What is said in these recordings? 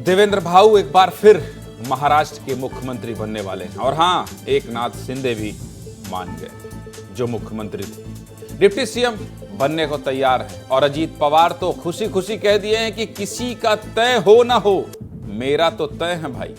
देवेंद्र भाऊ एक बार फिर महाराष्ट्र के मुख्यमंत्री बनने वाले हैं और हां, एकनाथ शिंदे भी मान गए जो मुख्यमंत्री थे। डिप्टी सीएम बनने को तैयार है और अजीत पवार तो खुशी खुशी कह दिए हैं कि किसी का तय हो ना हो, मेरा तो तय है भाई,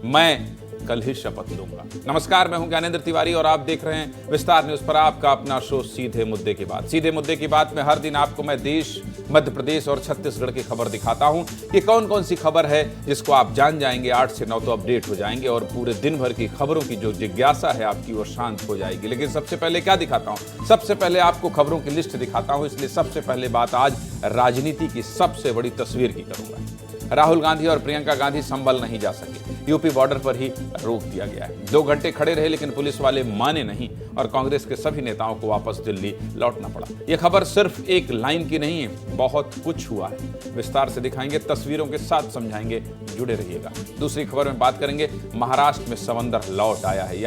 मैं कल ही शपथ लूंगा। नमस्कार, मैं हूं ज्ञानेंद्र तिवारी और आप देख रहे हैं विस्तार न्यूज पर आपका अपना शो सीधे मुद्दे की बात। सीधे मुद्दे की बात में हर दिन आपको मैं देश, मध्य प्रदेश और छत्तीसगढ़ की खबर दिखाता हूं कि कौन कौन सी खबर है जिसको आप जान जाएंगे। 8 से 9 तो अपडेट हो जाएंगे और पूरे दिन भर की खबरों की जो जिज्ञासा है आपकी वो शांत हो जाएगी। लेकिन सबसे पहले क्या दिखाता हूं? सबसे पहले आपको खबरों की लिस्ट दिखाता हूं। इसलिए सबसे पहले बात आज राजनीति की सबसे बड़ी तस्वीर की करूंगा। राहुल गांधी और प्रियंका गांधी संभल नहीं जा सके, यूपी बॉर्डर पर ही रोक दिया गया है। 2 घंटे खड़े रहे लेकिन पुलिस वाले माने नहीं और कांग्रेस के सभी नेताओं को वापस दिल्ली लौटना पड़ा। यह खबर सिर्फ एक लाइन की नहीं है, बहुत कुछ हुआ है। विस्तार से दिखाएंगे, तस्वीरों के साथ समझाएंगे, जुड़े रहिएगा। दूसरी खबर में बात करेंगे, महाराष्ट्र में समंदर लौट आया है।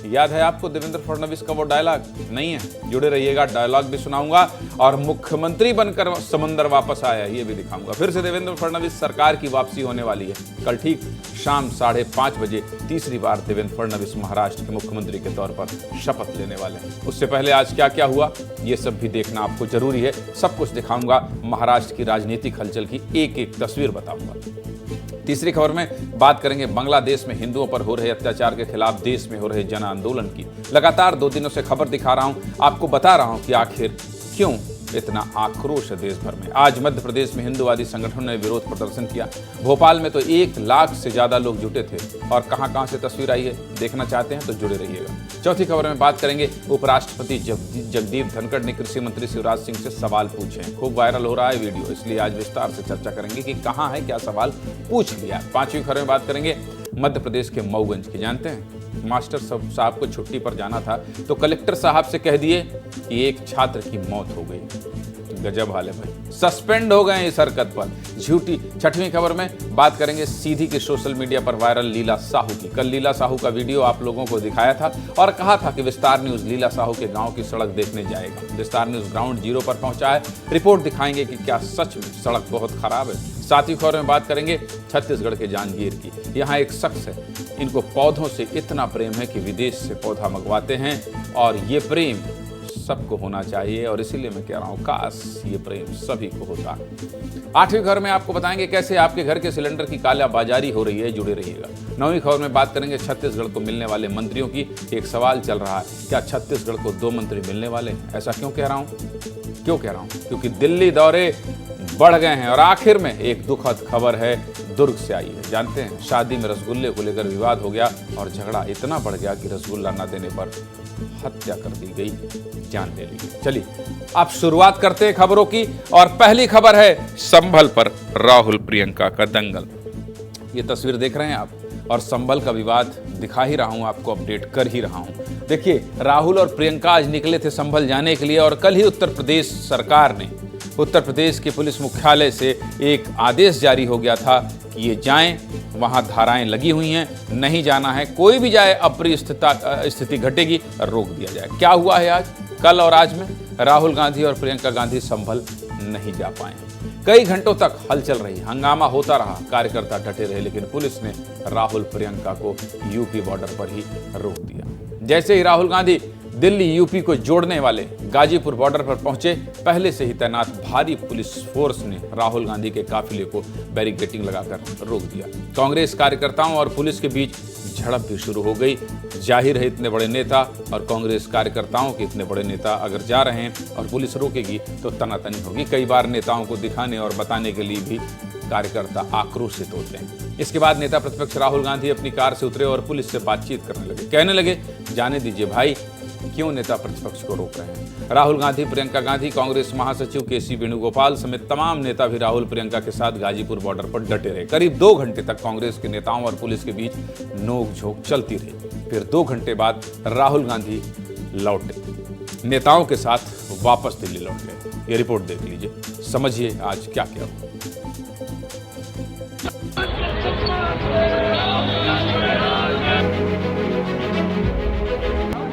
याद है आपको देवेंद्र फडणवीस का वो डायलॉग? नहीं है? जुड़े रहिएगा, डायलॉग भी सुनाऊंगा और मुख्यमंत्री बनकर समंदर वापस आया है ये भी दिखाऊंगा। फिर से देवेंद्र फडणवीस सरकार की वापसी होने वाली है। कल ठीक शाम 5:30 बजे तीसरी बार देवेंद्र फडणवीस महाराष्ट्र के मुख्यमंत्री के तौर पर शपथ लेने वाले हैं। उससे पहले आज क्या क्या हुआ ये सब भी देखना आपको जरूरी है। सब कुछ दिखाऊंगा, महाराष्ट्र की राजनीतिक हलचल की एक एक तस्वीर बताऊंगा। तीसरी खबर में बात करेंगे बांग्लादेश में हिंदुओं पर हो रहे अत्याचार के खिलाफ देश में हो रहे जन आंदोलन की। लगातार 2 दिनों से खबर दिखा रहा हूं, आपको बता रहा हूं कि आखिर क्यों इतना आक्रोश है देश भर में। आज मध्य प्रदेश में हिंदुवादी संगठनों ने विरोध प्रदर्शन किया। भोपाल में तो 1 लाख से ज्यादा लोग जुटे थे और कहां से तस्वीर आई है देखना चाहते हैं तो जुड़े रहिएगा। चौथी खबर में बात करेंगे, उपराष्ट्रपति जगदीप धनखड़ ने कृषि मंत्री शिवराज सिंह से सवाल पूछे। खूब वायरल हो रहा है वीडियो, इसलिए आज विस्तार से चर्चा करेंगे कि कहां है, क्या सवाल पूछ लिया। 5वीं खबर में बात करेंगे मध्य प्रदेश के मऊगंज की। जानते हैं, मास्टर साहब को छुट्टी पर जाना था तो कलेक्टर साहब से कह दिए कि एक छात्र की मौत हो गई। गजब हाल है भाई, सस्पेंड हो गए इस हरकत पर, झूठी। 6वीं खबर में बात करेंगे सीधी के सोशल मीडिया पर वायरल लीला साहू की। कल लीला साहू का वीडियो आप लोगों को दिखाया था और कहा था कि विस्तार न्यूज लीला साहू के गांव की सड़क देखने जाएगा। विस्तार न्यूज ग्राउंड जीरो पर पहुंचा है, रिपोर्ट दिखाएंगे कि क्या सच में सड़क बहुत खराब है। 7वीं खबर में बात करेंगे छत्तीसगढ़ के जांजगीर की। यहाँ एक शख्स है, इनको पौधों से इतना प्रेम है कि विदेश से पौधा मंगवाते हैं और ये प्रेम सबको होना चाहिए और इसीलिए मैं कह रहा हूं काश ये प्रेम सभी को होता। 8वीं खबर में आपको बताएंगे कैसे आपके घर के सिलेंडर की कालाबाजारी हो रही है, जुड़े रहिएगा। 9वीं खबर में बात करेंगे छत्तीसगढ़ को मिलने वाले मंत्रियों की। एक सवाल चल रहा है, क्या छत्तीसगढ़ को 2 मंत्री मिलने वाले हैं? ऐसा क्यों कह रहा हूं? क्योंकि दिल्ली दौरे बढ़ गए हैं और आखिर में एक दुखद खबर है, दुर्ग से आई है। जानते हैं, शादी में रसगुल्ले को लेकर विवाद हो गया और झगड़ा इतना बढ़ गया कि रसगुल्ला न देने पर हत्या कर दी गई, जान ले ली गई। चलिए अब शुरुआत करते हैं खबरों की और पहली खबर है संभल पर राहुल प्रियंका का दंगल। ये तस्वीर देख रहे हैं आप और संभल का विवाद दिखा ही रहा हूं, आपको अपडेट कर ही रहा हूं। देखिए, राहुल और प्रियंका आज निकले थे संभल जाने के लिए और कल ही उत्तर प्रदेश सरकार ने, उत्तर प्रदेश के पुलिस मुख्यालय से एक आदेश जारी हो गया था कि ये जाएं, वहां धाराएं लगी हुई हैं, नहीं जाना है, कोई भी जाए अप्रिय स्थिति घटेगी, रोक दिया जाए। क्या हुआ है आज, कल और आज में? राहुल गांधी और प्रियंका गांधी संभल नहीं जा पाए। कई घंटों तक हलचल रही, हंगामा होता रहा, कार्यकर्ता डटे रहे, लेकिन पुलिस ने राहुल प्रियंका को यूपी बॉर्डर पर ही रोक दिया। जैसे ही राहुल गांधी दिल्ली यूपी को जोड़ने वाले गाजीपुर बॉर्डर पर पहुंचे, पहले से ही तैनात भारी पुलिस फोर्स ने राहुल गांधी के काफिले को बैरिकेडिंग लगाकर रोक दिया। कांग्रेस कार्यकर्ताओं और पुलिस के बीच झड़प भी शुरू हो गई। जाहिर है, इतने बड़े नेता और कांग्रेस कार्यकर्ताओं के इतने बड़े नेता अगर जा रहे हैं और पुलिस रोकेगी तो तनातनी होगी। कई बार नेताओं को दिखाने और बताने के लिए भी कार्यकर्ता आक्रोशित होते हैं। इसके बाद नेता प्रतिपक्ष राहुल गांधी अपनी कार से उतरे और पुलिस से बातचीत करने लगे। कहने लगे, जाने दीजिए भाई, क्यों नेता प्रतिपक्ष को रोक रहे हैं? राहुल गांधी, प्रियंका गांधी, कांग्रेस महासचिव केसी वेणुगोपाल समेत तमाम नेता भी राहुल प्रियंका के साथ गाजीपुर बॉर्डर पर डटे रहे। करीब 2 घंटे तक कांग्रेस के नेताओं और पुलिस के बीच नोक-झोंक चलती रही। फिर 2 घंटे बाद राहुल गांधी लौटे, नेताओं के साथ वापस दिल्ली लौट गए। ये रिपोर्ट देख लीजिए, समझिए आज क्या क्या हुआ।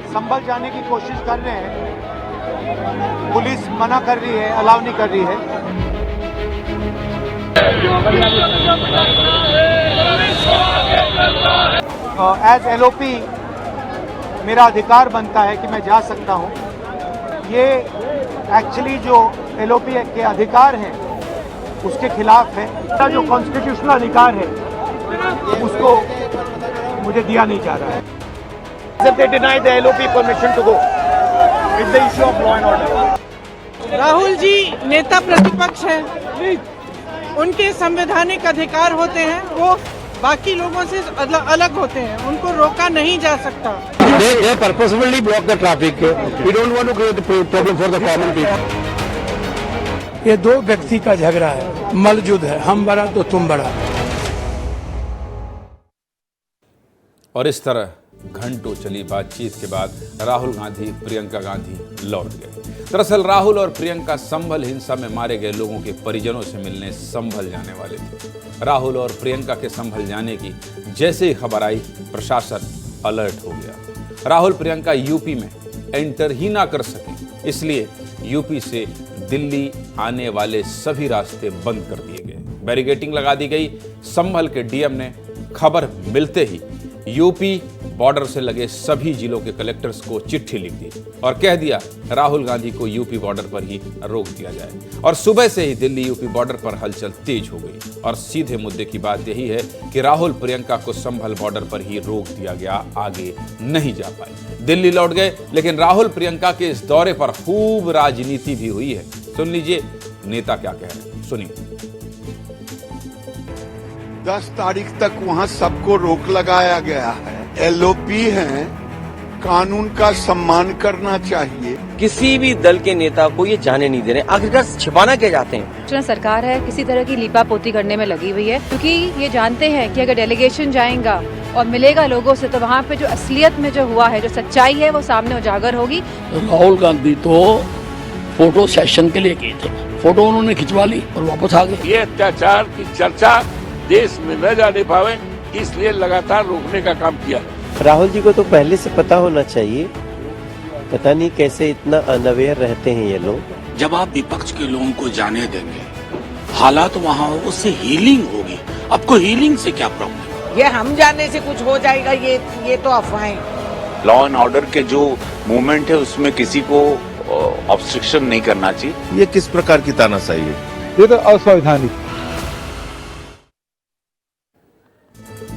संभल जाने की कोशिश कर रहे हैं पुलिस मना कर रही है, अलाउ नहीं कर रही है। एज एलओपी मेरा अधिकार बनता है कि मैं जा सकता हूं। ये एक्चुअली जो एलओपी के अधिकार हैं उसके खिलाफ है। जो कॉन्स्टिट्यूशनल अधिकार है उसको मुझे दिया नहीं जा रहा है। They deny the LOP permission to go. It's the issue of law and order. Rahul ji नेता प्रतिपक्ष है, उनके संवैधानिक अधिकार होते हैं, वो बाकी लोगों से अलग होते हैं, उनको रोका नहीं जा सकता। They purposefully block the traffic. We don't want to create a problem for the common people. ये दो व्यक्ति का झगड़ा है, मलजुद है, हम बड़ा तो तुम बड़ा। और इस तरह घंटों चली बातचीत के बाद राहुल गांधी प्रियंका गांधी लौट गए। दरअसल राहुल और प्रियंका संभल हिंसा में मारे गए लोगों के परिजनों से मिलने संभल जाने वाले थे। राहुल और प्रियंका के संभल जाने की जैसे ही खबर आई, प्रशासन अलर्ट हो गया। राहुल प्रियंका यूपी में एंटर ही ना कर सके, इसलिए यूपी से दिल्ली आने वाले सभी रास्ते बंद कर दिए गए, बैरिकेडिंग लगा दी गई। संभल के डीएम ने खबर मिलते ही यूपी बॉर्डर से लगे सभी जिलों के कलेक्टर्स को चिट्ठी लिख दी और कह दिया राहुल गांधी को यूपी बॉर्डर पर ही रोक दिया जाए। और सुबह से ही दिल्ली यूपी बॉर्डर पर हलचल तेज हो गई और सीधे मुद्दे की बात यही है कि राहुल प्रियंका को संभल बॉर्डर पर ही रोक दिया गया, आगे नहीं जा पाए। दिल्ली लौट गए, लेकिन राहुल प्रियंका के इस दौरे पर खूब राजनीति भी हुई है। सुन लीजिए नेता क्या कह रहे हैं, सुनिए। 10 तारीख तक वहाँ सबको रोक लगाया गया है। एलओपी है, कानून का सम्मान करना चाहिए। किसी भी दल के नेता को ये जाने नहीं दे रहे, आखिरकार छिपाना क्या चाहते हैं? सरकार है किसी तरह की लीपापोती करने में लगी हुई है, क्योंकि ये जानते हैं कि अगर डेलीगेशन जाएगा और मिलेगा लोगों से तो वहाँ पे जो असलियत में जो हुआ है, जो सच्चाई है, वो सामने उजागर होगी। राहुल गांधी तो फोटो सेशन के लिए गए थे, फोटो उन्होंने खिंचवा ली और वापस आ गए। ये अत्याचार की चर्चा देश में न जाने पावे, इसलिए लगातार रोकने का काम किया। राहुल जी को तो पहले से पता होना चाहिए, पता नहीं कैसे इतना अनअवेयर रहते हैं ये लोग। जब आप विपक्ष के लोगों को जाने देंगे, हालात वहाँ उससे हीलिंग होगी। आपको हीलिंग से क्या प्रॉब्लम? ये हम जाने से कुछ हो जाएगा, ये तो अफवाहें। लॉ एंड ऑर्डर के जो मूवमेंट है उसमें किसी को ऑब्स्ट्रक्शन नहीं करना चाहिए। ये किस प्रकार की तानाशाही है? ये तो असंवैधानिक।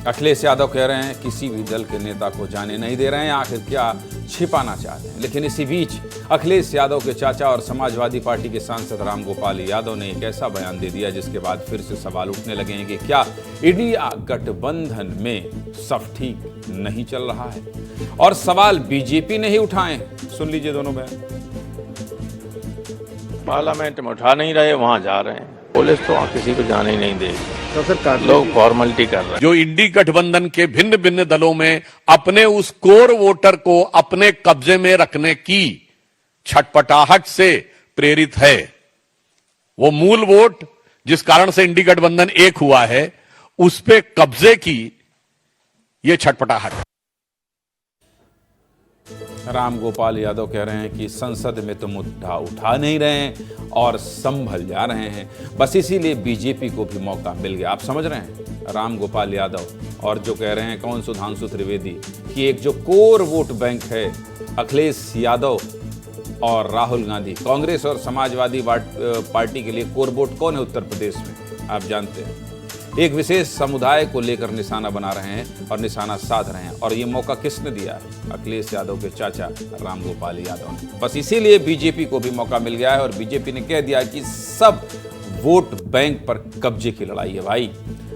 अखिलेश यादव कह रहे हैं किसी भी दल के नेता को जाने नहीं दे रहे हैं, आखिर क्या छिपाना चाहते हैं। लेकिन इसी बीच अखिलेश यादव के चाचा और समाजवादी पार्टी के सांसद रामगोपाल यादव ने एक ऐसा बयान दे दिया जिसके बाद फिर से सवाल उठने लगे हैं कि क्या इंडिया गठबंधन में सब ठीक नहीं चल रहा है। और सवाल बीजेपी ने ही उठाए, सुन लीजिए दोनों बयान। पार्लियामेंट में उठा नहीं रहे, वहाँ जा रहे हैं। पुलिस तो किसी को जाने ही नहीं देगी, तो सरकार लोग फॉर्मेलिटी कर रहे हैं। जो इंडी गठबंधन के भिन्न भिन्न दलों में अपने उस कोर वोटर को अपने कब्जे में रखने की छटपटाहट से प्रेरित है, वो मूल वोट जिस कारण से इंडी गठबंधन एक हुआ है, उस पे कब्जे की ये छटपटाहट। रामगोपाल यादव कह रहे हैं कि संसद में तो मुद्दा उठा नहीं रहे हैं और संभल जा रहे हैं, बस इसीलिए बीजेपी को भी मौका मिल गया। आप समझ रहे हैं रामगोपाल यादव और जो कह रहे हैं कौन सुधांशु त्रिवेदी कि एक जो कोर वोट बैंक है अखिलेश यादव और राहुल गांधी, कांग्रेस और समाजवादी पार्टी के लिए कोर वोट कौन है उत्तर प्रदेश में, आप जानते हैं। एक विशेष समुदाय को लेकर निशाना बना रहे हैं और निशाना साध रहे हैं, और ये मौका किसने दिया है? अखिलेश यादव के चाचा रामगोपाल यादव ने। बस इसीलिए बीजेपी को भी मौका मिल गया है और बीजेपी ने कह दिया कि सब वोट बैंक पर कब्जे की लड़ाई है। भाई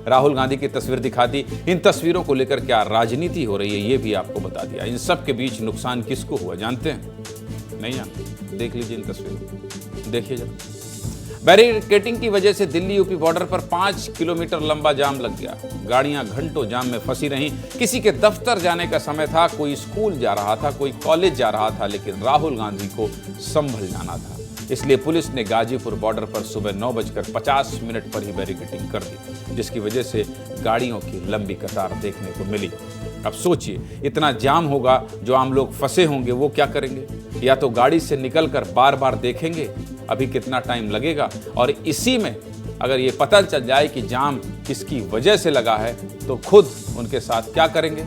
राहुल गांधी की तस्वीर दिखा दी, इन तस्वीरों को लेकर क्या राजनीति हो रही है ये भी आपको बता दिया। इन सब के बीच नुकसान किसको हुआ जानते हैं? नहीं जानते? देख लीजिए इन तस्वीरों, देखिए जरा। बैरिकेडिंग की वजह से दिल्ली यूपी बॉर्डर पर 5 किलोमीटर लंबा जाम लग गया। गाड़ियां घंटों जाम में फंसी रहीं। किसी के दफ्तर जाने का समय था, कोई स्कूल जा रहा था, कोई कॉलेज जा रहा था, लेकिन राहुल गांधी को संभल जाना था। इसलिए पुलिस ने गाजीपुर बॉर्डर पर सुबह 9:50 पर ही बैरिकेडिंग कर दी, जिसकी वजह से गाड़ियों की लंबी कतार देखने को मिली। अब सोचिए, इतना जाम होगा, जो आम लोग फंसे होंगे वो क्या करेंगे? या तो गाड़ी से निकलकर बार बार देखेंगे अभी कितना टाइम लगेगा, और इसी में अगर ये पता चल जाए कि जाम किसकी वजह से लगा है तो खुद उनके साथ क्या करेंगे?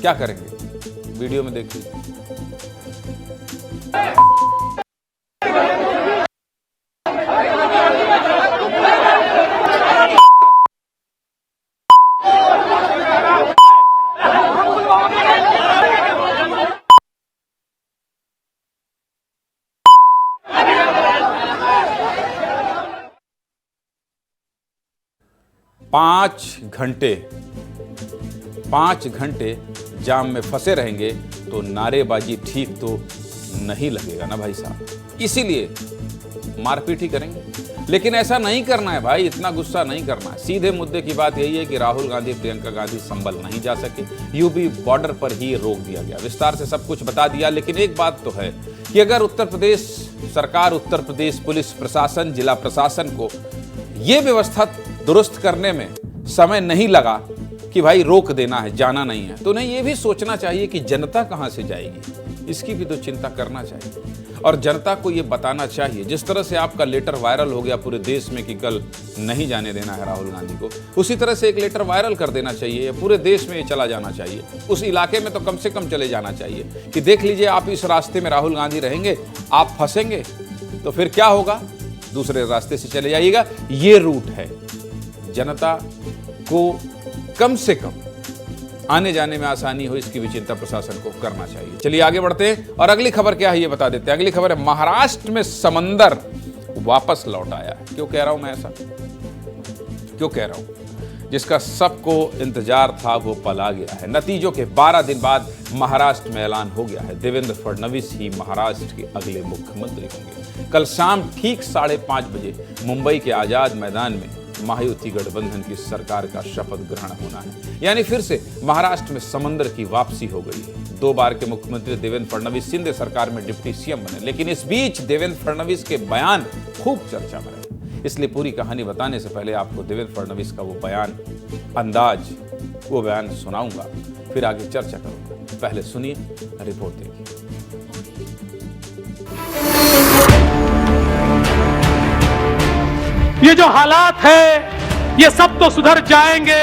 क्या करेंगे? वीडियो में देखिए। पांच घंटे जाम में फंसे रहेंगे तो नारेबाजी ठीक तो नहीं लगेगा ना भाई साहब। इसीलिए मारपीट ही करेंगे, लेकिन ऐसा नहीं करना है भाई, इतना गुस्सा नहीं करना है। सीधे मुद्दे की बात यही है कि राहुल गांधी, प्रियंका गांधी संभल नहीं जा सके, यूपी बॉर्डर पर ही रोक दिया गया। विस्तार से सब कुछ बता दिया, लेकिन एक बात तो है कि अगर उत्तर प्रदेश सरकार, उत्तर प्रदेश पुलिस प्रशासन, जिला प्रशासन को ये व्यवस्था दुरुस्त करने में समय नहीं लगा कि भाई रोक देना है, जाना नहीं है, तो उन्हें यह भी सोचना चाहिए कि जनता कहां से जाएगी, इसकी भी तो चिंता करना चाहिए। और जनता को यह बताना चाहिए, जिस तरह से आपका लेटर वायरल हो गया पूरे देश में कि कल नहीं जाने देना है राहुल गांधी को, उसी तरह से एक लेटर वायरल कर देना चाहिए, पूरे देश में ये चला जाना चाहिए। उस इलाके में तो कम से कम चले जाना चाहिए कि देख लीजिए, आप इस रास्ते में राहुल गांधी रहेंगे, आप फंसेंगे तो फिर क्या होगा, दूसरे रास्ते से चले जाइएगा। ये रूट है, जनता को कम से कम आने जाने में आसानी हो, इसकी भी चिंता प्रशासन को करना चाहिए। चलिए आगे बढ़ते हैं और अगली खबर क्या है ये बता देते हैं। अगली खबर है, महाराष्ट्र में समंदर वापस लौट आया है। क्यों कह रहा हूं मैं ऐसा? क्यों कह रहा हूं? जिसका सबको इंतजार था वो पल आ गया है। नतीजों के 12 दिन बाद महाराष्ट्र में ऐलान हो गया है, देवेंद्र फडणवीस ही महाराष्ट्र के अगले मुख्यमंत्री होंगे। कल शाम ठीक 5:30 बजे मुंबई के आजाद मैदान में महायुति गठबंधन की सरकार का शपथ ग्रहण होना है। यानी फिर से महाराष्ट्र में समंदर की वापसी हो गई है। 2 बार के मुख्यमंत्री देवेंद्र फडणवीस शिंदे सरकार में डिप्टी सीएम बने, लेकिन इस बीच देवेंद्र फडणवीस के बयान खूब चर्चा में रहे। इसलिए पूरी कहानी बताने से पहले आपको देवेंद्र फडणवीस का वो बयान, अंदाज, वो बयान सुनाऊंगा, फिर आगे चर्चा करूंगा। पहले सुनिए, रिपोर्ट देखिए। ये जो हालात है ये सब तो सुधर जाएंगे,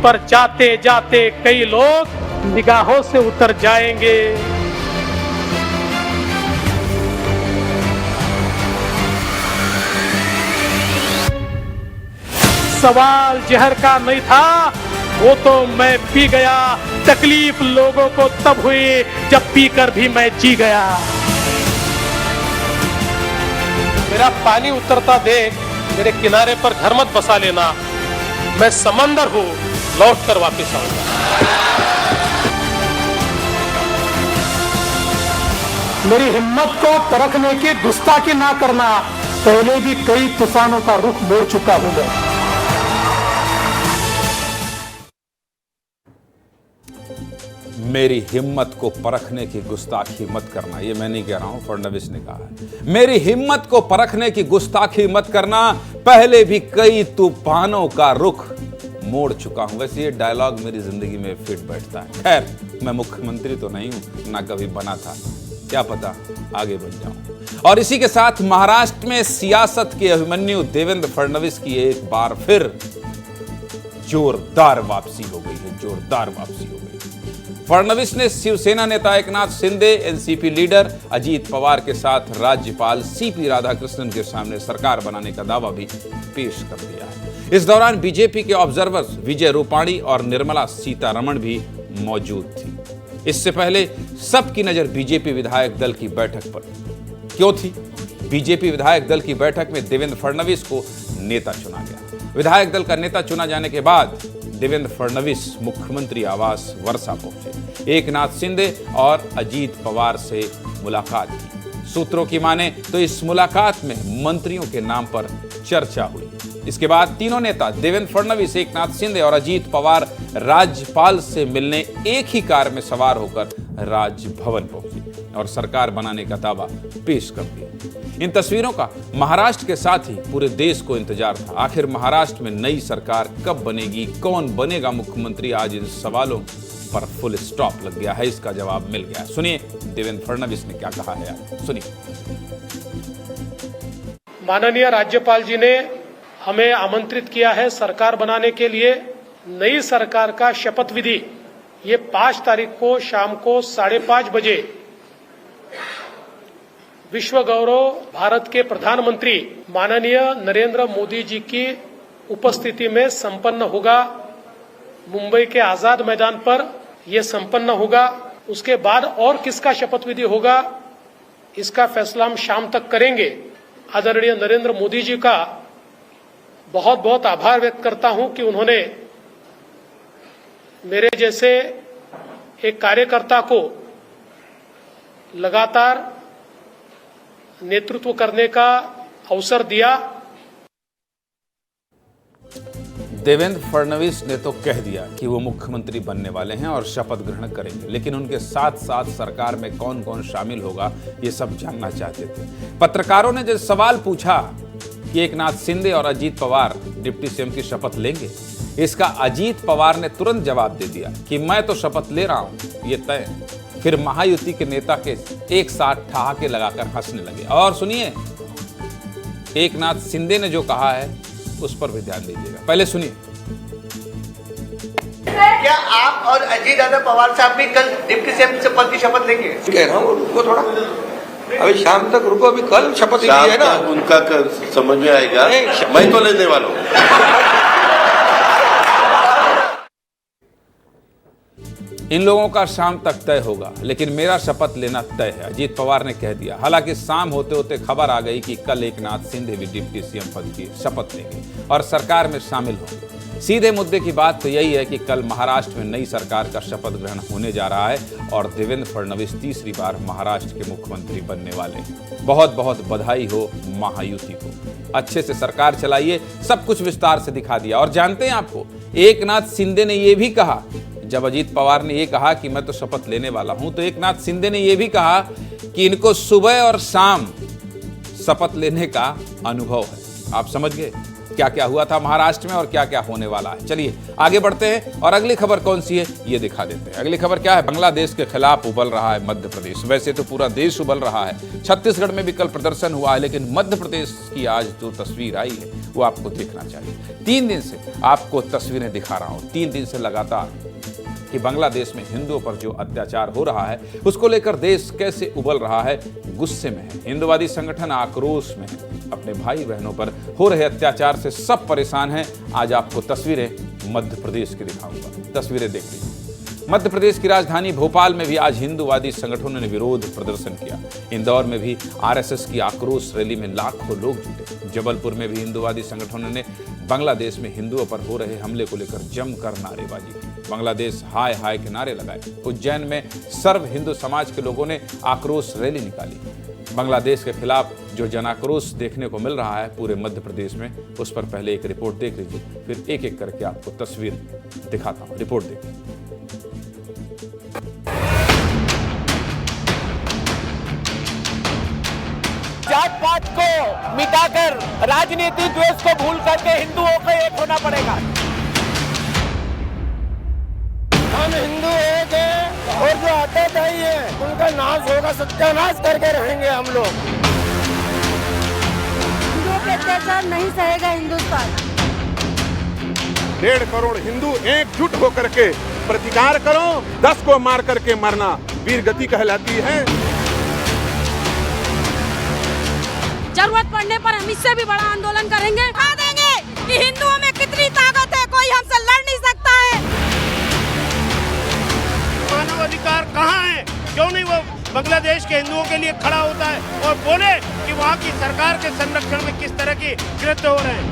पर जाते जाते कई लोग निगाहों से उतर जाएंगे। सवाल जहर का नहीं था, वो तो मैं पी गया। तकलीफ लोगों को तब हुई जब पीकर भी मैं जी गया। मेरा पानी उतरता देख मेरे किनारे पर घर मत बसा लेना, मैं समंदर हूं, लौट कर वापस आऊंगा। मेरी हिम्मत को परखने की गुस्ताखी ना करना, पहले भी कई तूफानों का रुख मोड़ चुका हूं मैं। मेरी हिम्मत को परखने की गुस्ताखी मत करना, ये मैं नहीं कह रहा हूं, फडणवीस ने कहा है। मेरी हिम्मत को परखने की गुस्ताखी मत करना, पहले भी कई तूफानों का रुख मोड़ चुका हूं। वैसे ये डायलॉग मेरी जिंदगी में फिट बैठता है। खैर, मैं मुख्यमंत्री तो नहीं हूं, ना कभी बना था, क्या पता आगे बन जाऊं। और इसी के साथ महाराष्ट्र में सियासत के अभिमन्यु देवेंद्र फडणवीस की एक बार फिर जोरदार वापसी हो गई है, जोरदार वापसी हो गई। फडणवीस ने शिवसेना नेता एकनाथ शिंदे, एनसीपी लीडर अजीत पवार के साथ राज्यपाल सीपी राधाकृष्णन के सामने सरकार बनाने का दावा भी पेश कर दिया है। इस दौरान बीजेपी के ऑब्जर्वर्स विजय रूपाणी और निर्मला सीतारमण भी मौजूद थी। इससे पहले सबकी नजर बीजेपी विधायक दल की बैठक पर क्यों थी? बीजेपी विधायक दल की बैठक में देवेंद्र फडणवीस को नेता चुना गया। विधायक दल का नेता चुना जाने के बाद देवेंद्र फडणवीस मुख्यमंत्री आवास वर्षा पहुंचे। एकनाथ शिंदे और अजीत पवार से मुलाकात की। सूत्रों की माने तो इस मुलाकात में मंत्रियों के नाम पर चर्चा हुई। इसके बाद तीनों नेता देवेंद्र फडणवीस, एकनाथ शिंदे और अजीत पवार राज्यपाल से मिलने एक ही कार में सवार होकर राजभवन पहुंचे। और सरकार बनाने का दावा पेश कर दिया। इन तस्वीरों का महाराष्ट्र के साथ ही पूरे देश को इंतजार था। आखिर महाराष्ट्र में नई सरकार कब बनेगी, कौन बनेगा मुख्यमंत्री, आज इन सवालों पर फुल स्टॉप लग गया है। इसका जवाब मिल गया। सुनिए देवेंद्र फडणवीस ने क्या कहा है, सुनिए। माननीय राज्यपाल जी ने हमें आमंत्रित किया है सरकार बनाने के लिए। नई सरकार का शपथ विधि ये 5 तारीख को शाम को 5:30 बजे विश्व गौरव भारत के प्रधानमंत्री माननीय नरेंद्र मोदी जी की उपस्थिति में संपन्न होगा। मुंबई के आजाद मैदान पर यह संपन्न होगा। उसके बाद और किसका शपथ विधि होगा इसका फैसला हम शाम तक करेंगे। आदरणीय नरेंद्र मोदी जी का बहुत बहुत आभार व्यक्त करता हूं कि उन्होंने मेरे जैसे एक कार्यकर्ता को लगातार नेतृत्व करने का अवसर दिया। देवेंद्र फडणवीस ने तो कह दिया कि वो मुख्यमंत्री बनने वाले हैं और शपथ ग्रहण करेंगे, लेकिन उनके साथ साथ सरकार में कौन कौन शामिल होगा ये सब जानना चाहते थे। पत्रकारों ने जब सवाल पूछा कि एकनाथ शिंदे और अजीत पवार डिप्टी सीएम की शपथ लेंगे, इसका अजीत पवार ने तुरंत जवाब दे दिया कि मैं तो शपथ ले रहा हूं, ये तय। फिर महायुति के नेता के एक साथ ठहाके लगाकर हंसने लगे। और सुनिए एकनाथ शिंदे ने जो कहा है उस पर भी ध्यान दीजिएगा, पहले सुनिए। क्या आप और अजीत दादा पवार साहब भी कल डिप्टी सीएम पद की शपथ लेंगे? कह रहा हूँ रुको थोड़ा, अभी शाम तक रुको, अभी कल शपथ ली है ना, उनका समझ में आएगा। मैं तो लेने वाला हूँ। इन लोगों का शाम तक तय होगा, लेकिन मेरा शपथ लेना तय है, अजीत पवार ने कह दिया। हालांकि शाम होते होते खबर आ गई कि कल एकनाथ शिंदे भी डिप्टी सीएम पद की शपथ लेंगे और सरकार में शामिल होंगे। सीधे मुद्दे की बात तो यही है कि कल महाराष्ट्र में नई सरकार का शपथ ग्रहण होने जा रहा है और देवेंद्र फडणवीस तीसरी बार महाराष्ट्र के मुख्यमंत्री बनने वाले हैं। बहुत बहुत बधाई हो महायुति को, अच्छे से सरकार चलाइए। सब कुछ विस्तार से दिखा दिया। और जानते हैं आपको, एकनाथ शिंदे ने यह भी कहा, जब अजीत पवार ने यह कहा कि मैं तो शपथ लेने वाला हूं, तो एकनाथ शिंदे ने यह भी कहा कि इनको सुबह और शाम शपथ लेने का अनुभव है। आप समझ गए क्या क्या हुआ था महाराष्ट्र में और क्या क्या होने वाला है। चलिए आगे बढ़ते हैं और अगली खबर कौन सी है ये दिखा देते हैं। अगली खबर क्या है, बांग्लादेश के खिलाफ उबल रहा है मध्य प्रदेश। वैसे तो पूरा देश उबल रहा है, छत्तीसगढ़ में भी कल प्रदर्शन हुआ है, लेकिन मध्य प्रदेश की आज जो तस्वीर आई है वो आपको देखना चाहिए। 3 दिन से आपको तस्वीरें दिखा रहा हूं, 3 दिन से लगातार, कि बांग्लादेश में हिंदुओं पर जो अत्याचार हो रहा है उसको लेकर देश कैसे उबल रहा है, गुस्से में है। हिंदुवादी संगठन आक्रोश में है, अपने भाई बहनों पर हो रहे अत्याचार से सब परेशान हैं। आज आपको तस्वीरें मध्य प्रदेश की दिखाऊंगा, तस्वीरें देख लीजिए। मध्य प्रदेश की राजधानी भोपाल में भी आज हिंदुवादी संगठनों ने विरोध प्रदर्शन किया। इंदौर में भी आरएसएस की आक्रोश रैली में लाखों लोग जुटे। जबलपुर में भी हिंदुवादी संगठनों ने बांग्लादेश में हिंदुओं पर हो रहे हमले को लेकर जमकर नारेबाजी की। बांग्लादेश हाय हाय के नारे लगाए। उज्जैन में सर्व हिंदू समाज के लोगों ने आक्रोश रैली निकाली। बांग्लादेश के खिलाफ जो जनाक्रोश देखने को मिल रहा है पूरे मध्य प्रदेश में, उस पर पहले एक रिपोर्ट देख लीजिए, फिर एक एक करके आपको तस्वीर दिखाता हूं। रिपोर्ट देखिए। जात पात को मिटाकर राजनीतिक द्वेष को भूल करके हिंदुओं को एक होना पड़ेगा। हम हिंदू एक हैं और जो अत्याचारी है उनका नाश होगा, सत्यानाश करके रहेंगे हम लोग। हिंदुओं के अत्याचार नहीं सहेगा हिंदुस्तान। 1.5 करोड़ हिंदू एकजुट होकर के प्रतिकार करो, 10 को मार करके मरना वीर गति कहलाती है। जरूरत पड़ने पर हम इससे भी बड़ा आंदोलन करेंगे। दिखा देंगे कि हिंदुओं में कितनी ताकत है, कोई हमसे लड़ नहीं सकता है। मानव अधिकार कहाँ है? क्यों नहीं वो बांग्लादेश के हिंदुओं के लिए खड़ा होता है और बोले कि वहाँ की सरकार के संरक्षण में किस तरह के कृत्य हो रहे हैं।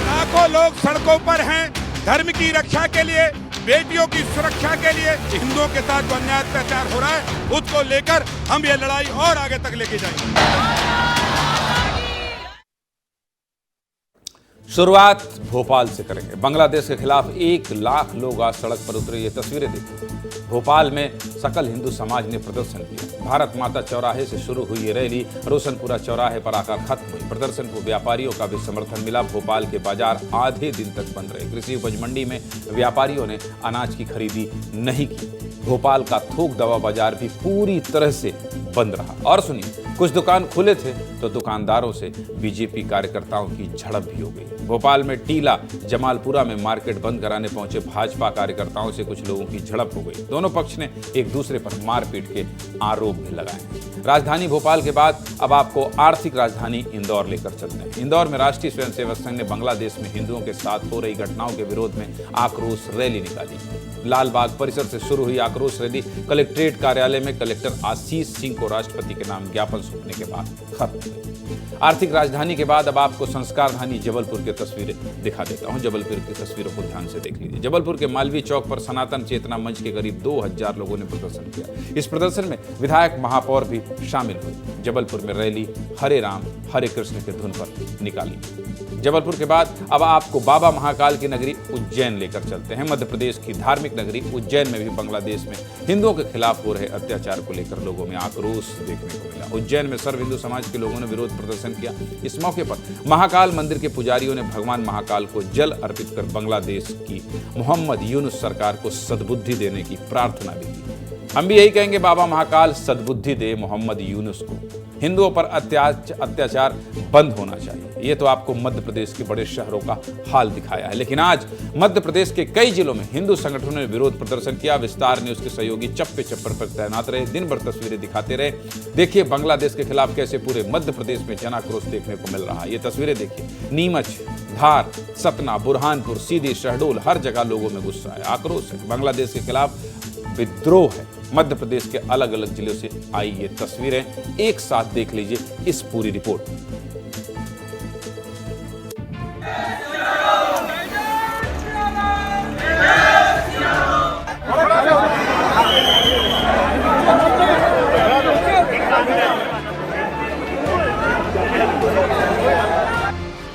लाखों लोग सड़कों पर हैं धर्म की रक्षा के लिए, बेटियों की सुरक्षा के लिए। हिंदुओं के साथ जो अन्याय अत्याचार हो रहा है उसको लेकर हम ये लड़ाई और आगे तक लेके जाएंगे। शुरुआत भोपाल से करेंगे। बांग्लादेश के खिलाफ 1 लाख लोग आज सड़क पर उतरे। ये तस्वीरें देखिए। भोपाल में सकल हिंदू समाज ने प्रदर्शन किया। भारत माता चौराहे से शुरू हुई ये रैली रोशनपुरा चौराहे पर आकर खत्म हुई। प्रदर्शन को व्यापारियों का भी समर्थन मिला। भोपाल के बाजार आधे दिन तक बंद रहे। कृषि उपज मंडी में व्यापारियों ने अनाज की खरीदी नहीं की। भोपाल का थोक दवा बाजार भी पूरी तरह से बंद रहा। और सुनिए, कुछ दुकान खुले थे तो दुकानदारों से बीजेपी कार्यकर्ताओं की झड़प भी हो गई। भोपाल में टीला जमालपुरा में मार्केट बंद कराने पहुंचे भाजपा कार्यकर्ताओं से कुछ लोगों की झड़प हो गई। दोनों पक्ष ने एक दूसरे पर मारपीट के आरोप भी लगाए। राजधानी भोपाल के बाद अब आपको आर्थिक राजधानी इंदौर लेकर चलते हैं। इंदौर में राष्ट्रीय स्वयंसेवक संघ ने बांग्लादेश में हिंदुओं के साथ हो रही घटनाओं के विरोध में आक्रोश रैली निकाली। लालबाग परिसर से शुरू हुई आक्रोश रैली कलेक्ट्रेट कार्यालय में कलेक्टर आशीष सिंह को राष्ट्रपति के नाम ज्ञापन सौंपने के बाद खत्म हुई। आर्थिक राजधानी के बाद अब आपको संस्कारधानी जबलपुर की तस्वीरें दिखा देता हूं। जबलपुर की तस्वीरों को ध्यान से देख लीजिए। जबलपुर के मालवीय चौक पर सनातन चेतना मंच के करीब 2000 लोगों ने प्रदर्शन किया। इस प्रदर्शन में विधायक महापौर भी शामिल हुए। जबलपुर में रैली हरे राम हरे कृष्ण के धुन पर निकाली। जबलपुर के बाद अब आपको बाबा महाकाल की नगरी उज्जैन लेकर चलते हैं। मध्य प्रदेश की धार्मिक नगरी उज्जैन में भी बांग्लादेश में हिंदुओं के खिलाफ हो रहे अत्याचार को लेकर लोगों में आक्रोश देखने को मिला। उज्जैन में सर्व हिंदू समाज के लोगों ने विरोध प्रदर्शन किया। इस मौके पर महाकाल मंदिर के पुजारियों ने भगवान महाकाल को जल अर्पित कर बांग्लादेश की मोहम्मद यूनुस सरकार को सद्बुद्धि देने की प्रार्थना भी की। हम भी यही कहेंगे, बाबा महाकाल सद्बुद्धि दे मोहम्मद यूनुस को। हिंदुओं पर अत्याचार बंद होना चाहिए। ये तो आपको मध्य प्रदेश के बड़े शहरों का हाल दिखाया है, लेकिन आज मध्य प्रदेश के कई जिलों में हिंदू संगठनों ने विरोध प्रदर्शन किया। विस्तार न्यूज के सहयोगी चप्पे चप्पर पर तैनात रहे, दिन भर तस्वीरें दिखाते रहे। देखिए बांग्लादेश के खिलाफ कैसे पूरे मध्य प्रदेश में जन आक्रोश देखने को मिल रहा है। ये तस्वीरें देखिए। नीमच, धार, सतना, बुरहानपुर, सीधी, शहडोल, हर जगह लोगों में गुस्सा है, आक्रोश है। बांग्लादेश के खिलाफ विद्रोह है। मध्य प्रदेश के अलग अलग जिलों से आई ये तस्वीरें एक साथ देख लीजिए इस पूरी रिपोर्ट।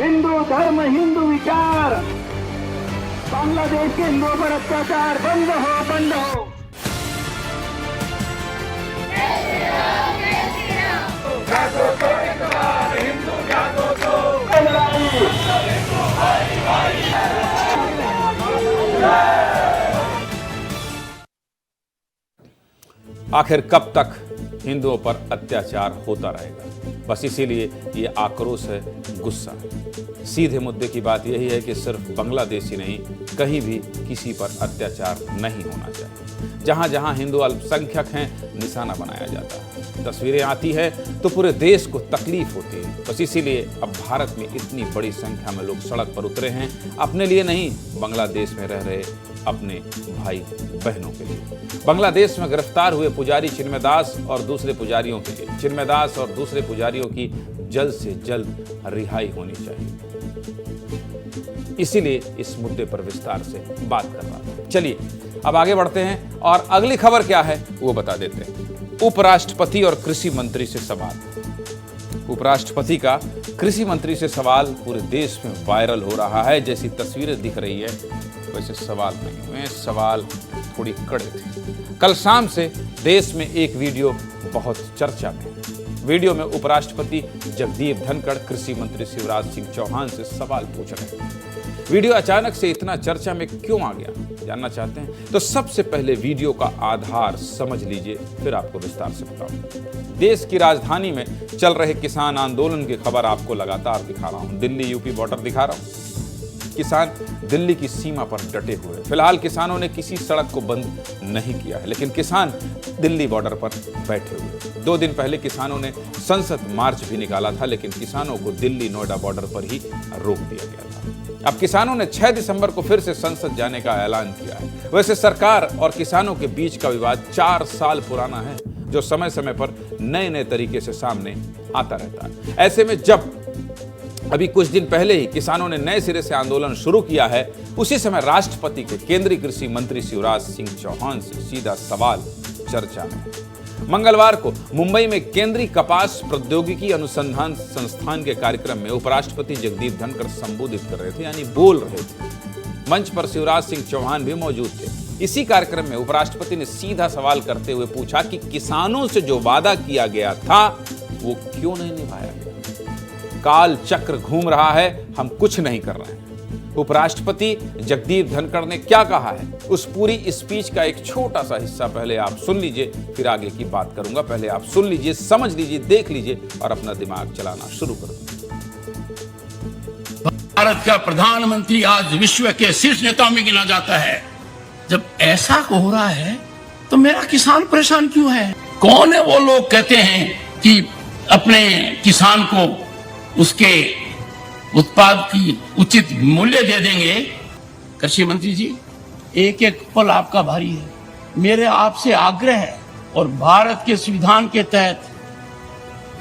हिंदू धर्म, हिंदू विचार, बांग्लादेश के हिंदुओं पर अत्याचार बंद हो, बंद हो। आखिर कब तक हिंदुओं पर अत्याचार होता रहेगा? बस इसीलिए ये आक्रोश है, गुस्सा है। सीधे मुद्दे की बात यही है कि सिर्फ बांग्लादेश ही नहीं, कहीं भी किसी पर अत्याचार नहीं होना चाहिए। जहां जहां हिंदू अल्पसंख्यक हैं, निशाना बनाया जाता है। तस्वीरें आती है तो पूरे देश को तकलीफ होती है। बस इसीलिए अब भारत में इतनी बड़ी संख्या में लोग सड़क पर उतरे हैं, अपने लिए नहीं, बांग्लादेश में रह रहे अपने भाई बहनों के लिए। बांग्लादेश में गिरफ्तार हुए पुजारी चिन्मयदास और दूसरे पुजारियों के लिए, चिन्मयदास और दूसरे पुजारियों की जल्द से जल्द रिहाई होनी चाहिए। इसीलिए इस मुद्दे पर विस्तार से बात कर रहा हूं। चलिए अब आगे बढ़ते हैं और अगली खबर क्या है वो बता देते हैं। उपराष्ट्रपति और कृषि मंत्री से सवाल। उपराष्ट्रपति का कृषि मंत्री से सवाल पूरे देश में वायरल हो रहा है। जैसी तस्वीरें दिख रही है वैसे सवाल नहीं हुए, सवाल थोड़ी कड़े थे। कल शाम से देश में एक वीडियो बहुत चर्चा में। वीडियो में उपराष्ट्रपति जगदीप धनखड़ कृषि मंत्री शिवराज सिंह चौहान से सवाल पूछ रहे हैं। वीडियो अचानक से इतना चर्चा में क्यों आ गया, जानना चाहते हैं तो सबसे पहले वीडियो का आधार समझ लीजिए, फिर आपको विस्तार से बताऊं। देश की राजधानी में चल रहे किसान आंदोलन की खबर आपको लगातार दिखा रहा हूं। दिल्ली यूपी बॉर्डर दिखा रहा हूं। किसान दिल्ली की सीमा पर डटे हुए हैं। फिलहाल किसानों ने किसी सड़क को बंद नहीं किया है, लेकिन किसान दिल्ली बॉर्डर पर बैठे हुए हैं। 2 दिन पहले किसानों ने संसद मार्च भी निकाला था, लेकिन किसानों को दिल्ली नोएडा बॉर्डर पर ही रोक दिया गया था। अब किसानों ने 6 दिसंबर को फिर से संसद जाने का ऐलान किया है। वैसे सरकार और किसानों के बीच का विवाद 4 साल पुराना है, जो समय समय पर नए नए तरीके से सामने आता रहता है। ऐसे में जब अभी कुछ दिन पहले ही किसानों ने नए सिरे से आंदोलन शुरू किया है, उसी समय राष्ट्रपति के केंद्रीय कृषि मंत्री शिवराज सिंह चौहान से सीधा सवाल चर्चा में। मंगलवार को मुंबई में केंद्रीय कपास प्रौद्योगिकी अनुसंधान संस्थान के कार्यक्रम में उपराष्ट्रपति जगदीप धनखड़ संबोधित कर रहे थे, यानी बोल रहे थे। मंच पर शिवराज सिंह चौहान भी मौजूद थे। इसी कार्यक्रम में उपराष्ट्रपति ने सीधा सवाल करते हुए पूछा कि किसानों से जो वादा किया गया था वो क्यों नहीं निभाया गया। काल चक्र घूम रहा है, हम कुछ नहीं कर रहे हैं। उपराष्ट्रपति जगदीप धनखड़ ने क्या कहा है, उस पूरी स्पीच का एक छोटा सा हिस्सा पहले आप सुन लीजिए, फिर आगे की बात करूंगा। पहले आप सुन लीजिए, समझ लीजिए, देख लीजिए और अपना दिमाग चलाना शुरू कर दीजिए। भारत का प्रधानमंत्री आज विश्व के शीर्ष नेताओं में गिना जाता है। जब ऐसा हो रहा है तो मेरा किसान परेशान क्यों है? कौन है वो लोग कहते हैं कि अपने किसान को उसके उत्पाद की उचित मूल्य दे देंगे? कृषि मंत्री जी, एक एक पल आपका भारी है। मेरे आपसे आग्रह है और भारत के संविधान के तहत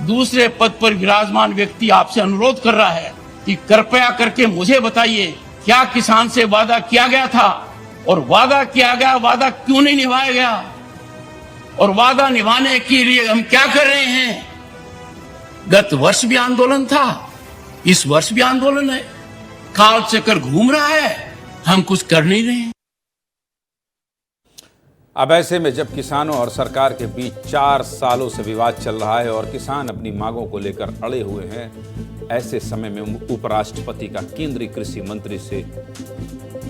दूसरे पद पर विराजमान व्यक्ति आपसे अनुरोध कर रहा है कि कृपया करके मुझे बताइए, क्या किसान से वादा किया गया था और वादा किया गया वादा क्यों नहीं निभाया गया, और वादा निभाने के लिए हम क्या कर रहे हैं? गत वर्ष भी आंदोलन था, इस वर्ष भी आंदोलन है, काल चक्र घूम रहा है, हम कुछ कर नहीं रहे हैं। अब ऐसे में जब किसानों और सरकार के बीच 4 सालों से विवाद चल रहा है और किसान अपनी मांगों को लेकर अड़े हुए हैं, ऐसे समय में उपराष्ट्रपति का केंद्रीय कृषि मंत्री से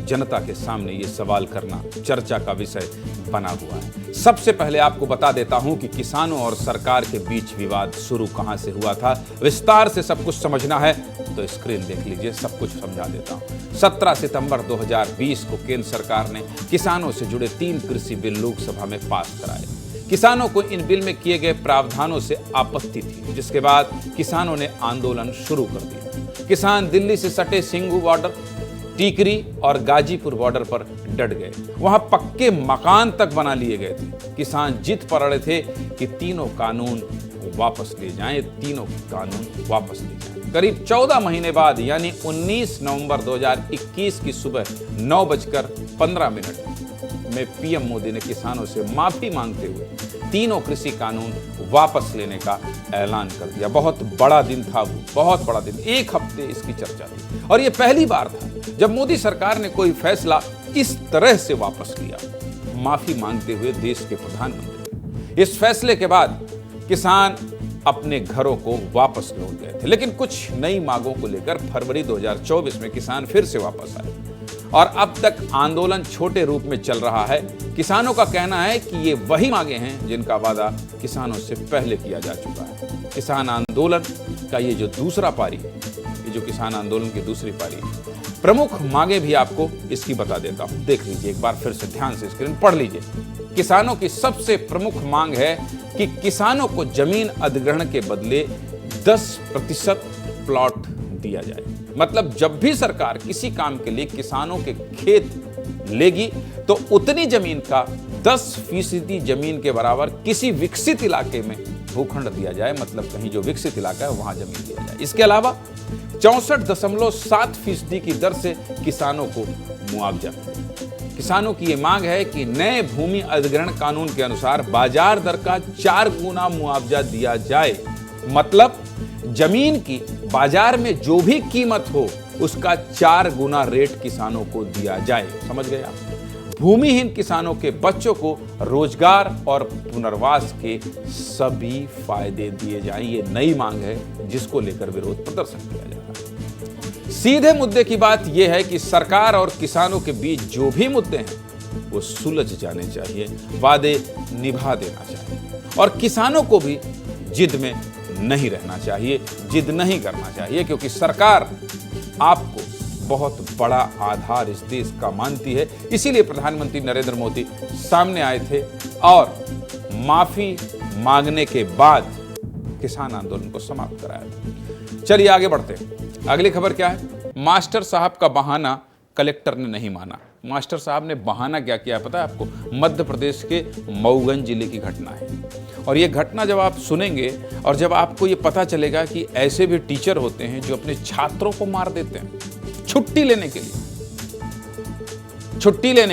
जनता के सामने ये सवाल करना चर्चा का विषय बना हुआ है। सबसे पहले आपको बता देता हूं कि किसानों और सरकार के बीच विवाद शुरू कहां से हुआ था। विस्तार से सब कुछ समझना है तो स्क्रीन देख लीजिए, सब कुछ समझा देता हूं। 17 सितंबर 2020 को केंद्र सरकार ने किसानों से जुड़े 3 कृषि बिल लोकसभा में पास कराए। किसानों को इन बिल में किए गए प्रावधानों से आपत्ति थी, जिसके बाद किसानों ने आंदोलन शुरू कर दिया। किसान दिल्ली से सटे सिंघू बॉर्डर, टीकरी और गाजीपुर बॉर्डर पर डट गए। वहां पक्के मकान तक बना लिए गए थे। किसान जिद पर अड़े थे कि तीनों कानून वापस ले जाएं, तीनों कानून वापस ले जाएं। करीब 14 महीने बाद यानी 19 नवंबर 2021 की सुबह 9:15 में पीएम मोदी ने किसानों से माफी मांगते हुए तीनों कृषि कानून वापस लेने का ऐलान कर दिया। बहुत बड़ा दिन था वो, बहुत बड़ा दिन। 1 हफ्ते इसकी चर्चा थी और ये पहली बार था जब मोदी सरकार ने कोई फैसला इस तरह से वापस लिया, माफी मांगते हुए देश के प्रधानमंत्री। इस फैसले के बाद किसान अपने घरों को वापस लौट गए थे, लेकिन कुछ नई मांगों को लेकर फरवरी 2024 में किसान फिर से वापस आए और अब तक आंदोलन छोटे रूप में चल रहा है। किसानों का कहना है कि ये वही मांगे हैं जिनका वादा किसानों से पहले किया जा चुका है। किसान आंदोलन का ये जो दूसरा पारी है, ये जो किसान आंदोलन की दूसरी पारी है, प्रमुख मांगे भी आपको इसकी बता देता हूं। देख लीजिए एक बार फिर से ध्यान से, स्क्रीन पढ़ लीजिए। किसानों की सबसे प्रमुख मांग है कि किसानों को जमीन अधिग्रहण के बदले 10% प्लॉट दिया जाए। मतलब जब भी सरकार किसी काम के लिए किसानों के खेत लेगी तो उतनी जमीन का 10% जमीन के बराबर किसी विकसित इलाके में भूखंड दिया जाए। मतलब कहीं जो विकसित इलाका है वहां जमीन दिया जाए। इसके अलावा 64.7% की दर से किसानों को मुआवजा। किसानों की यह मांग है कि नए भूमि अधिग्रहण कानून के अनुसार बाजार दर का 4 गुना मुआवजा दिया जाए। मतलब जमीन की बाजार में जो भी कीमत हो उसका 4 गुना रेट किसानों को दिया जाए। समझ गए आप? भूमिहीन किसानों के बच्चों को रोजगार और पुनर्वास के सभी फायदे दिए जाएं। ये नई मांग है जिसको लेकर विरोध प्रदर्शन किया जा रहा है। सीधे मुद्दे की बात यह है कि सरकार और किसानों के बीच जो भी मुद्दे हैं वो सुलझ जाने चाहिए, वादे निभा देना चाहिए और किसानों को भी जिद में नहीं रहना चाहिए, जिद नहीं करना चाहिए, क्योंकि सरकार आपको बहुत बड़ा आधार इस देश का मानती है। इसीलिए प्रधानमंत्री नरेंद्र मोदी सामने आए थे और माफी मांगने के बाद किसान आंदोलन को समाप्त कराया था। चलिए आगे बढ़ते हैं। अगली खबर क्या है? मास्टर साहब का बहाना कलेक्टर ने नहीं माना। मास्टर साहब ने बहाना क्या किया पता है आपको? मध्य प्रदेश के मऊगंज जिले की घटना है और ये घटना जब आप सुनेंगे और जब आपको ये पता चलेगा कि ऐसे भी टीचर होते हैं जो अपने छात्रों को मार देते हैं छुट्टी लेने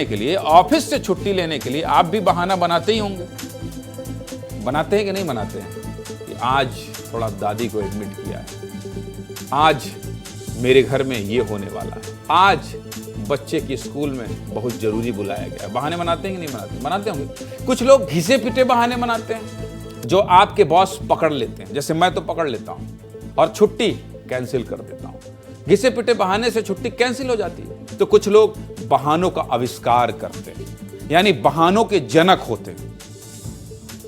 के लिए, ऑफिस से छुट्टी लेने के लिए आप भी बहाना बनाते ही होंगे। बनाते हैं कि नहीं बनाते हैं कि आज थोड़ा दादी को एडमिट किया है, आज मेरे घर में ये होने वाला है, आज बच्चे की स्कूल में बहुत जरूरी बुलाया गया। बहाने बनाते हैं कि नहीं बनाते? बनाते होंगे। कुछ लोग घिसे पिटे बहाने बनाते हैं जो आपके बॉस पकड़ लेते हैं, जैसे मैं तो पकड़ लेता हूं और छुट्टी कैंसिल कर देता हूं। घिसे पिटे बहाने से छुट्टी कैंसिल हो जाती है। तो कुछ लोग बहानों का आविष्कार करते हैं, यानी बहानों के जनक होते हैं,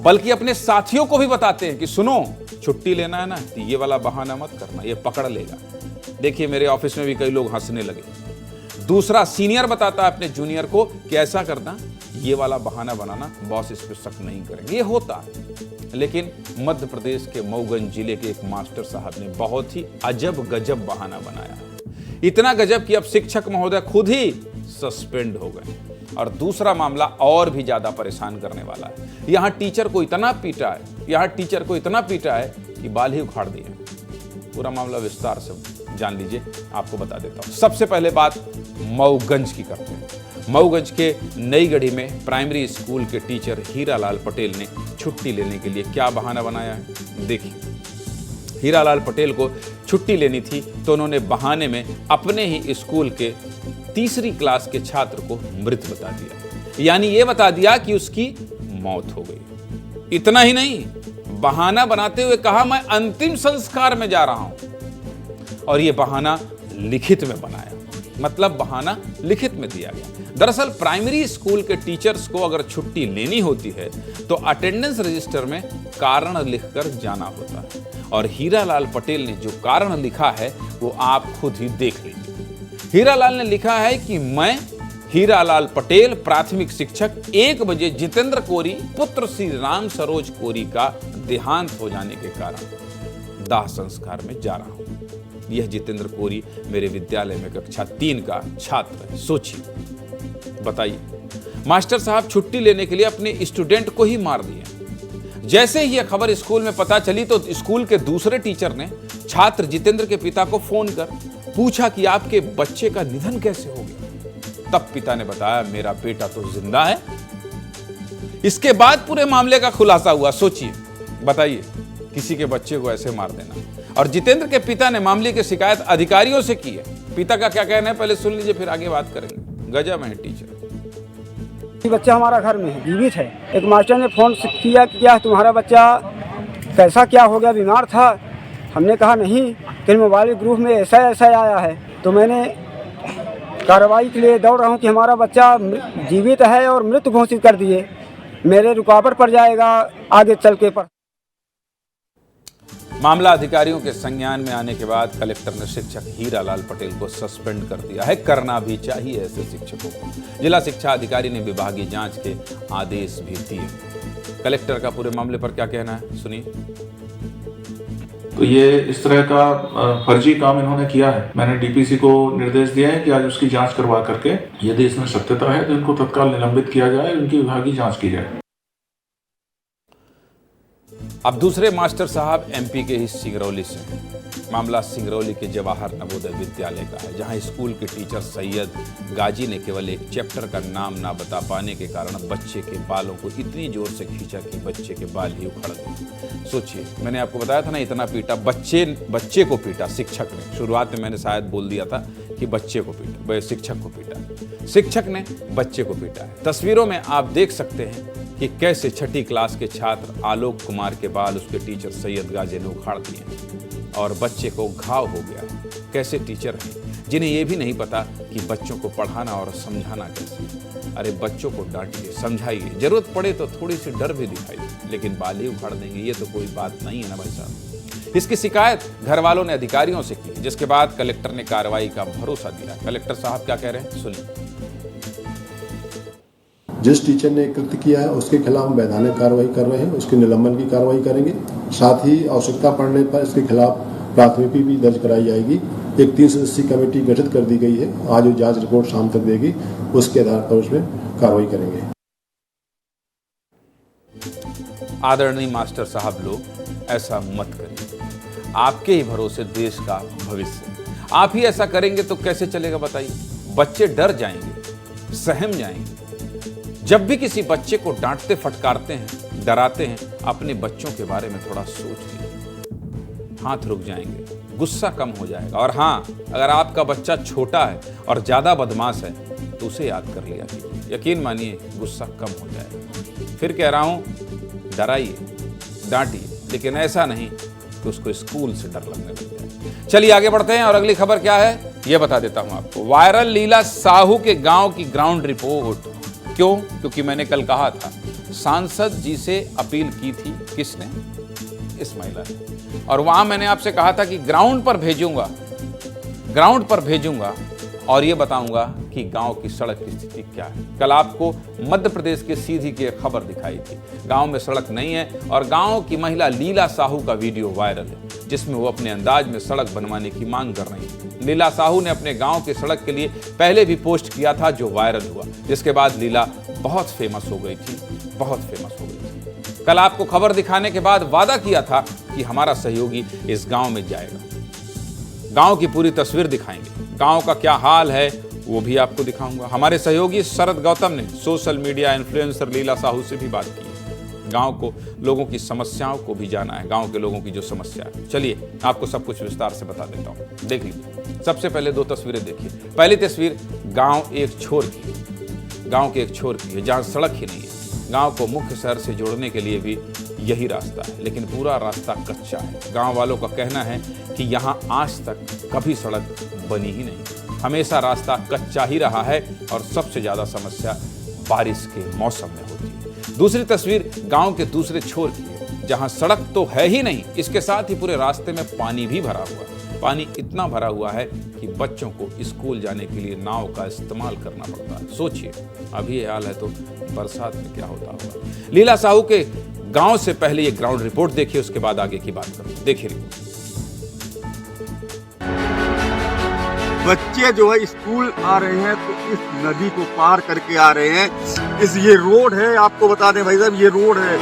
बल्कि अपने साथियों को भी बताते हैं कि सुनो छुट्टी लेना है ना तो ये वाला बहाना मत करना, ये पकड़ लेगा। देखिए मेरे ऑफिस में भी कई लोग हंसने लगे। दूसरा सीनियर बताता है अपने जूनियर को कि ऐसा करना, ये वाला बहाना बनाना, बॉस इस पर शक नहीं करेंगे। ये होता है। लेकिन मध्य प्रदेश के मऊगंज जिले के एक मास्टर साहब ने बहुत ही अजब गजब बहाना बनाया है। इतना गजब कि अब शिक्षक महोदय खुद ही सस्पेंड हो गए। और दूसरा मामला और भी ज्यादा परेशान करने वाला है। यहां टीचर को इतना पीटा है कि बाल ही उखाड़ दिए। पूरा मामला विस्तार से जान लीजिए, आपको बता देता हूं। सबसे पहले बात मऊगंज की करते हैं। मऊगंज के नई गढ़ी में प्राइमरी स्कूल के टीचर हीरालाल पटेल ने छुट्टी लेने के लिए क्या बहाना बनाया है, देखिए। हीरालाल पटेल को छुट्टी लेनी थी तो उन्होंने बहाने में अपने ही स्कूल के तीसरी क्लास के छात्र को मृत बता दिया, यानी यह बता दिया कि उसकी मौत हो गई। इतना ही नहीं, बहाना बनाते हुए कहा मैं अंतिम संस्कार में जा रहा हूं, और यह बहाना लिखित में बनाया, मतलब बहाना लिखित में दिया गया। दरअसल प्राइमरी स्कूल के टीचर्स को अगर छुट्टी लेनी होती है तो अटेंडेंस रजिस्टर में कारण लिखकर जाना होता है, और हीरालाल पटेल ने जो कारण लिखा है वो आप खुद ही देख लीजिए। हीरालाल ने लिखा है कि मैं हीरालाल पटेल प्राथमिक शिक्षक 1 बजे जितेंद्र कोरी पुत्र श्री राम सरोज कोरी का देहांत हो जाने के कारण दाह संस्कार में जा रहा हूं। यह जितेंद्र कोरी मेरे विद्यालय में कक्षा 3 का छात्र है। सोचिए, बताइए, मास्टर साहब छुट्टी लेने के लिए अपने स्टूडेंट को ही मार दिए। जैसे ही यह खबर स्कूल में पता चली तो स्कूल के दूसरे टीचर ने छात्र जितेंद्र के पिता को फोन कर पूछा कि आपके बच्चे का निधन कैसे हो गया। तब पिता ने बताया मेरा बेटा तो जिंदा है। इसके बाद पूरे मामले का खुलासा हुआ। सोचिए, बताइए, किसी के बच्चे को ऐसे मार देना। और जितेंद्र के पिता ने मामले की शिकायत अधिकारियों से की है। पिता का क्या कहना है पहले सुन लीजिए, फिर आगे बात करेंगे। गजब है टीचर। बच्चा हमारा घर में है, जीवित है। एक मास्टर ने फोन किया कि क्या तुम्हारा बच्चा कैसा क्या हो गया, बीमार था। हमने कहा नहीं, फिर मोबाइल ग्रुप में ऐसा आया है। तो मैंने कार्रवाई के लिए दौड़ रहा हूँ कि हमारा बच्चा जीवित है और मृत घोषित कर दिए, मेरे रुकावट पड़ जाएगा आगे चल के पर। मामला अधिकारियों के संज्ञान में आने के बाद कलेक्टर ने शिक्षक हीरालाल पटेल को सस्पेंड कर दिया है। करना भी चाहिए ऐसे शिक्षकों को। जिला शिक्षा अधिकारी ने विभागीय जांच के आदेश भी दिए। कलेक्टर का पूरे मामले पर क्या कहना है, सुनिए। तो ये इस तरह का फर्जी काम इन्होंने किया है। मैंने डीपीसी को निर्देश दिया है कि आज उसकी जांच करवा करके यदि इसमें सत्यता है तो इनको तत्काल निलंबित किया जाए, इनकी विभागीय जांच की जाए। अब दूसरे मास्टर साहब एमपी के ही सिंगरौली से हैं। मामला सिंगरौली के जवाहर नवोदय विद्यालय का है, जहां स्कूल के टीचर सैयद गाजी ने केवल एक चैप्टर का नाम ना बता पाने के कारण बच्चे के बालों को इतनी जोर से खींचा कि बच्चे के बाल ही उखड़ गए। सोचिए, मैंने आपको बताया था ना, इतना पीटा, बच्चे को पीटा शिक्षक ने। शुरुआत में मैंने शायद बोल दिया था कि बच्चे को पीटा, शिक्षक को पीटा। शिक्षक ने बच्चे को पीटा है। तस्वीरों में आप देख सकते हैं कि कैसे 6ठी क्लास के छात्र आलोक कुमार के बाल उसके टीचर सैयद गाजी ने उखाड़ दिए और बच्चे को घाव हो गया है। कैसे टीचर हैं जिन्हें यह भी नहीं पता कि बच्चों को पढ़ाना और समझाना कैसे। अरे बच्चों को डांटिए, समझाइए, जरूरत पड़े तो थोड़ी सी डर भी दिखाइए, लेकिन बाल ही उखाड़ देंगे ये तो कोई बात नहीं है ना भाई साहब। इसकी शिकायत घर वालों ने अधिकारियों से की, जिसके बाद कलेक्टर ने कार्रवाई का भरोसा दिया। कलेक्टर साहब क्या कह रहे हैं, सुनिए। जिस टीचर ने कृत्य किया है उसके खिलाफ वैधानिक कार्रवाई कर रहे हैं, उसके निलंबन की कार्रवाई करेंगे। साथ ही आवश्यकता पड़ने पर इसके खिलाफ प्राथमिकी भी दर्ज कराई जाएगी। एक 3 सदस्यीय कमेटी गठित कर दी गई है। आज जो जांच रिपोर्ट शाम तक देगी उसके आधार पर उसमें कार्रवाई करेंगे। आदरणीय मास्टर साहब लोग ऐसा मत करिए, आपके ही भरोसे देश का भविष्य। आप ही ऐसा करेंगे तो कैसे चलेगा बताइए। बच्चे डर जाएंगे, सहम जाएंगे। जब भी किसी बच्चे को डांटते फटकारते हैं, डराते हैं, अपने बच्चों के बारे में थोड़ा सोचिए। हाथ रुक जाएंगे, गुस्सा कम हो जाएगा। और हाँ, अगर आपका बच्चा छोटा है और ज़्यादा बदमाश है तो उसे याद कर लिया कीजिए। यकीन मानिए गुस्सा कम हो जाएगा। फिर कह रहा हूँ, डराइए, डांटिए, लेकिन ऐसा नहीं कि उसको स्कूल से डर लगने लग जाए। चलिए आगे बढ़ते हैं और अगली खबर क्या है ये बता देता हूं आपको। वायरल लीला साहू के गांव की ग्राउंड रिपोर्ट। क्यों? क्योंकि मैंने कल कहा था सांसद जी से अपील की थी। किसने? इस महिला ने। और वहां मैंने आपसे कहा था कि ग्राउंड पर भेजूंगा और ये बताऊंगा कि गांव की सड़क की स्थिति क्या है। कल आपको मध्य प्रदेश के सीधी की एक खबर दिखाई थी। गांव में सड़क नहीं है और गांव की महिला लीला साहू का वीडियो वायरल है, जिसमें वो अपने अंदाज में सड़क बनवाने की मांग कर रही है। लीला साहू ने अपने गांव की सड़क के लिए पहले भी पोस्ट किया था, जो वायरल हुआ, जिसके बाद लीला बहुत फेमस हो गई थी। कल आपको खबर दिखाने के बाद वादा किया था कि हमारा सहयोगी इस गांव में जाएगा, गांव की पूरी तस्वीर दिखाएंगे, गांव का क्या हाल है वो भी आपको दिखाऊंगा। हमारे सहयोगी शरद गौतम ने सोशल मीडिया इन्फ्लुएंसर लीला साहू से भी बात की है। गांव को, लोगों की समस्याओं को भी जाना है, गांव के लोगों की जो समस्या है। चलिए आपको सब कुछ विस्तार से बता देता हूं, देख लीजिए। सबसे पहले दो तस्वीरें देखिए। पहली तस्वीर गाँव एक छोर की है, गाँव के एक छोर की है जहाँ सड़क ही नहीं है। गांव को मुख्य शहर से जोड़ने के लिए भी यही रास्ता है, लेकिन पूरा रास्ता कच्चा है। गांव वालों का कहना है कि यहां आज तक कभी सड़क बनी ही नहीं, हमेशा रास्ता कच्चा ही रहा है और सबसे ज्यादा समस्या बारिश के मौसम में होती है। दूसरी तस्वीर गांव के दूसरे छोर की है, जहां सड़क तो है ही नहीं, इसके साथ ही पूरे रास्ते में पानी भी भरा हुआ है। पानी इतना भरा हुआ है कि बच्चों को स्कूल जाने के लिए नाव का इस्तेमाल करना पड़ता है। सोचिए अभी ये हाल है तो बरसात में क्या होता होगा। लीला साहू के गांव से पहले ये ग्राउंड रिपोर्ट देखिए, उसके बाद आगे की बात करें। देखिए रिपोर्ट। बच्चे जो है स्कूल आ रहे हैं तो इस नदी को पार करके आ रहे हैं। ये रोड है, आपको बता दें भाई साहब, ये रोड है।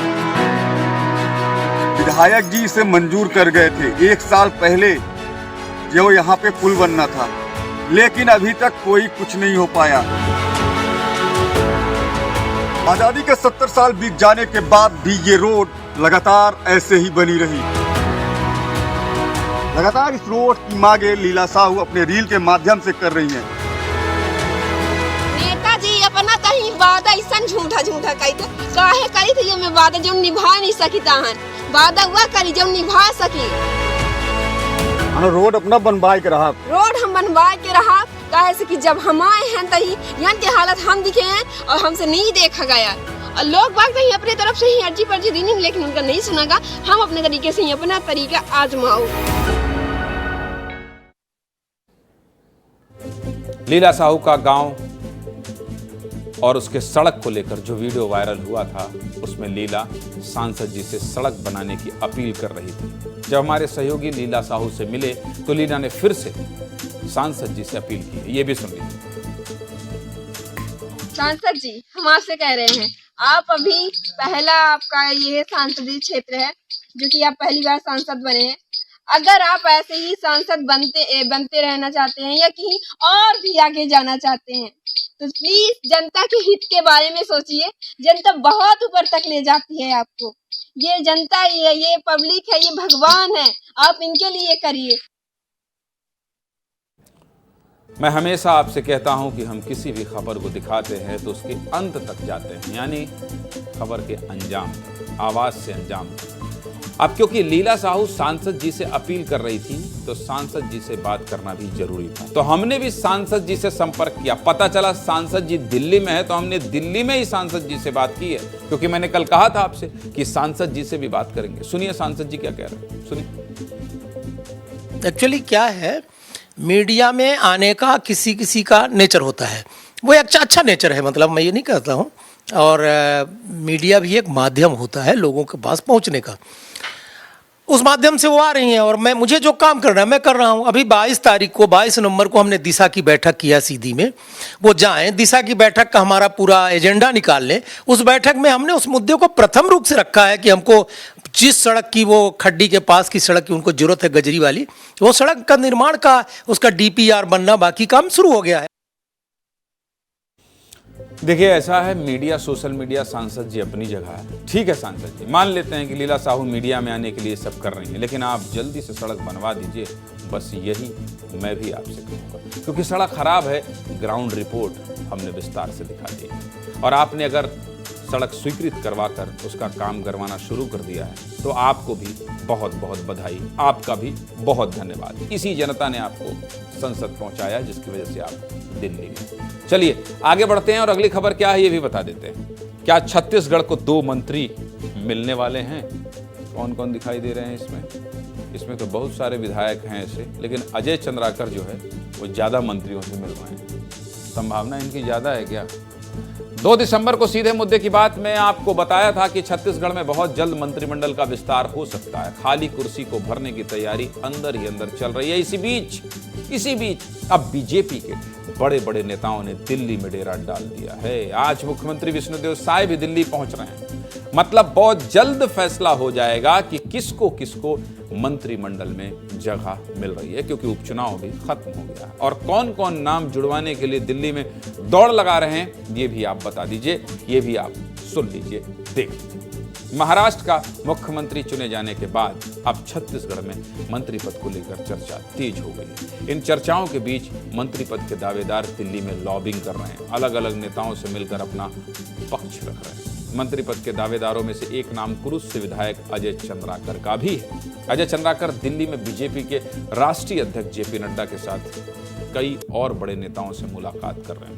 विधायक जी इसे मंजूर कर गए थे 1 साल पहले, जो यहाँ पे पुल बनना था, लेकिन अभी तक कोई कुछ नहीं हो पाया। आजादी के 70 साल बीत जाने के बाद भी ये रोड लगातार ऐसे ही बनी रही। लगातार इस रोड की मांगे लीला साहू अपने रील के माध्यम से कर रही हैं। नेताजी अपना कहीं वादा ऐसा झूठा कही थे, काहे करी थे ये में वादा जो निभा नहीं सकी ताहन, वादा हुआ करी जो निभा सकी। रोड अपना बनवाए के रहा, रोड हम बनवाए के रहा, काहे से कि जब हम आए हैं तही यहाँ के हालत हम दिखे हैं और हमसे नहीं देखा गया। और लोग बाग नहीं अपने तरफ से ही अर्जी पर्जी दी, लेकिन उनका नहीं सुनागा। हम अपने तरीके से ही अपना तरीका आजमाओ। लीला साहू का गांव और उसके सड़क को लेकर जो वीडियो वायरल हुआ था, उसमें लीला सांसद जी से सड़क बनाने की अपील कर रही थी। जब हमारे सहयोगी लीला साहू से मिले तो लीला ने फिर से सांसद जी से अपील की। ये भी सुन लीजिए। सांसद जी, हम आपसे कह रहे हैं, आप अभी पहला आपका ये सांसदीय क्षेत्र है जो कि आप पहली बार सांसद बने हैं। अगर आप ऐसे ही सांसद बनते रहना चाहते हैं या कहीं और भी आगे जाना चाहते हैं तो प्लीज जनता के हित के बारे में सोचिए। जनता बहुत ऊपर तक ले जाती है आपको। ये जनता, ये पब्लिक है, ये भगवान है, आप इनके लिए करिए। मैं हमेशा आपसे कहता हूं कि हम किसी भी खबर को दिखाते हैं तो उसके अंत तक जाते हैं, यानी खबर के अंजाम तक, आवाज से अंजाम तक। अब क्योंकि लीला साहू सांसद जी से अपील कर रही थी तो सांसद जी से बात करना भी जरूरी था। तो हमने भी सांसद जी से संपर्क किया। पता चला सांसद जी दिल्ली में है, तो हमने दिल्ली में ही सांसद जी से बात की है, क्योंकि मैंने कल कहा था आपसे कि सांसद जी से भी बात करेंगे। सुनिए सांसद जी क्या कह रहे हैं, सुनिए। एक्चुअली क्या है, मीडिया में आने का किसी का नेचर होता है, वो एक अच्छा नेचर है, मतलब मैं ये नहीं कहता हूँ। और मीडिया भी एक माध्यम होता है लोगों के पास पहुँचने का, उस माध्यम से वो आ रही हैं और मुझे जो काम करना है मैं कर रहा हूँ। अभी 22 नवंबर को हमने दिशा की बैठक किया सीधी में, वो जाएं दिशा की बैठक का हमारा पूरा एजेंडा निकाल लें। उस बैठक में हमने उस मुद्दे को प्रथम रूप से रखा है कि हमको जिस सड़क की, वो खड्डी के पास की सड़क की उनको जरूरत है, गजरी वाली, वो सड़क का निर्माण का उसका DPR बनना, बाकी काम शुरू हो गया है। देखिए, ऐसा है, मीडिया, सोशल मीडिया, सांसद जी अपनी जगह है। ठीक है सांसद जी, मान लेते हैं कि लीला साहू मीडिया में आने के लिए सब कर रही हैं, लेकिन आप जल्दी से सड़क बनवा दीजिए, बस यही मैं भी आपसे कहूँगा। क्योंकि सड़क खराब है, ग्राउंड रिपोर्ट हमने विस्तार से दिखा दी है। और आपने अगर सड़क स्वीकृत करवाकर उसका काम करवाना शुरू कर दिया है तो आपको भी बहुत बहुत बधाई, आपका भी बहुत धन्यवाद। इसी जनता ने आपको संसद पहुंचाया जिसकी वजह से आप दिल्ली गए। चलिए आगे बढ़ते हैं और अगली खबर क्या है ये भी बता देते हैं। क्या छत्तीसगढ़ को 2 मंत्री मिलने वाले हैं? कौन कौन दिखाई दे रहे हैं इसमें? इसमें तो बहुत सारे विधायक हैं ऐसे, लेकिन अजय चंद्राकर जो है वो ज़्यादा मंत्रियों से मिल रहे हैं। संभावना इनकी ज़्यादा है क्या? 2 दिसंबर को सीधे मुद्दे की बात में आपको बताया था कि छत्तीसगढ़ में बहुत जल्द मंत्रिमंडल का विस्तार हो सकता है। खाली कुर्सी को भरने की तैयारी अंदर ही अंदर चल रही है। इसी बीच अब बीजेपी के बड़े बड़े नेताओं ने दिल्ली में डेरा डाल दिया है। आज मुख्यमंत्री विष्णुदेव साय भी दिल्ली पहुंच रहे हैं। मतलब बहुत जल्द फैसला हो जाएगा कि किसको किसको मंत्रिमंडल में जगह मिल रही है, क्योंकि उपचुनाव भी खत्म हो गया। और कौन कौन नाम जुड़वाने के लिए दिल्ली में दौड़ लगा रहे हैं ये भी आप बता दीजिए, ये भी आप सुन लीजिए, देख लीजिए। महाराष्ट्र का मुख्यमंत्री चुने जाने के बाद अब छत्तीसगढ़ में मंत्री पद को लेकर चर्चा तेज हो गई। इन चर्चाओं के बीच मंत्री पद के दावेदार दिल्ली में लॉबिंग कर रहे हैं, अलग अलग नेताओं से मिलकर अपना पक्ष रख रहे हैं। मंत्री पद के दावेदारों में से एक नाम कुरुस से विधायक अजय चंद्राकर का भी है। अजय चंद्राकर दिल्ली में बीजेपी के राष्ट्रीय अध्यक्ष जेपी नड्डा के साथ कई और बड़े नेताओं से मुलाकात कर रहे हैं,